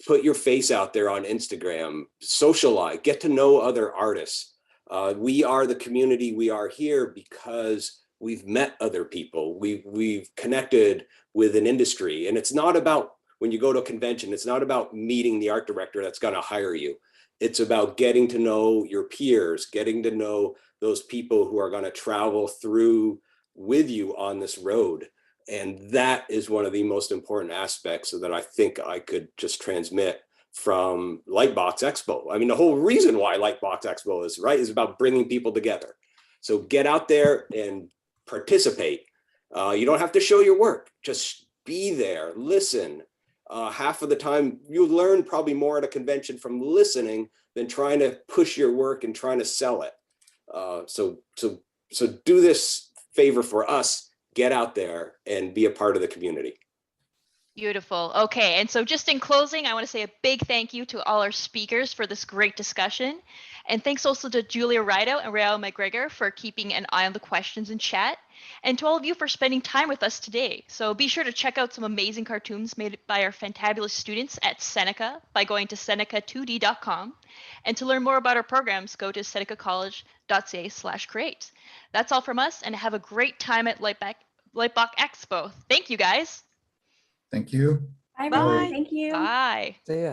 Put your face out there on Instagram. Socialize. Get to know other artists. We are the community we are here because we've met other people. We've connected with an industry. And it's not about, when you go to a convention, it's not about meeting the art director that's going to hire you. It's about getting to know your peers, getting to know those people who are going to travel through with you on this road. And that is one of the most important aspects that I think I could just transmit from Lightbox Expo. I mean, the whole reason why Lightbox Expo is about bringing people together. So get out there and participate. You don't have to show your work, just be there, listen. Half of the time you learn probably more at a convention from listening than trying to push your work and trying to sell it. So do this favor for us, get out there and be a part of the community. Beautiful. Okay, and so just in closing, I want to say a big thank you to all our speakers for this great discussion. And thanks also to Julia Rido and Rael McGregor for keeping an eye on the questions in chat. And to all of you for spending time with us today. So be sure to check out some amazing cartoons made by our fantabulous students at Seneca by going to seneca2d.com. And to learn more about our programs, go to senecacollege.ca/create. That's all from us, and have a great time at Lightbox Expo. Thank you, guys. thank you. Bye. Thank you. Bye. See ya.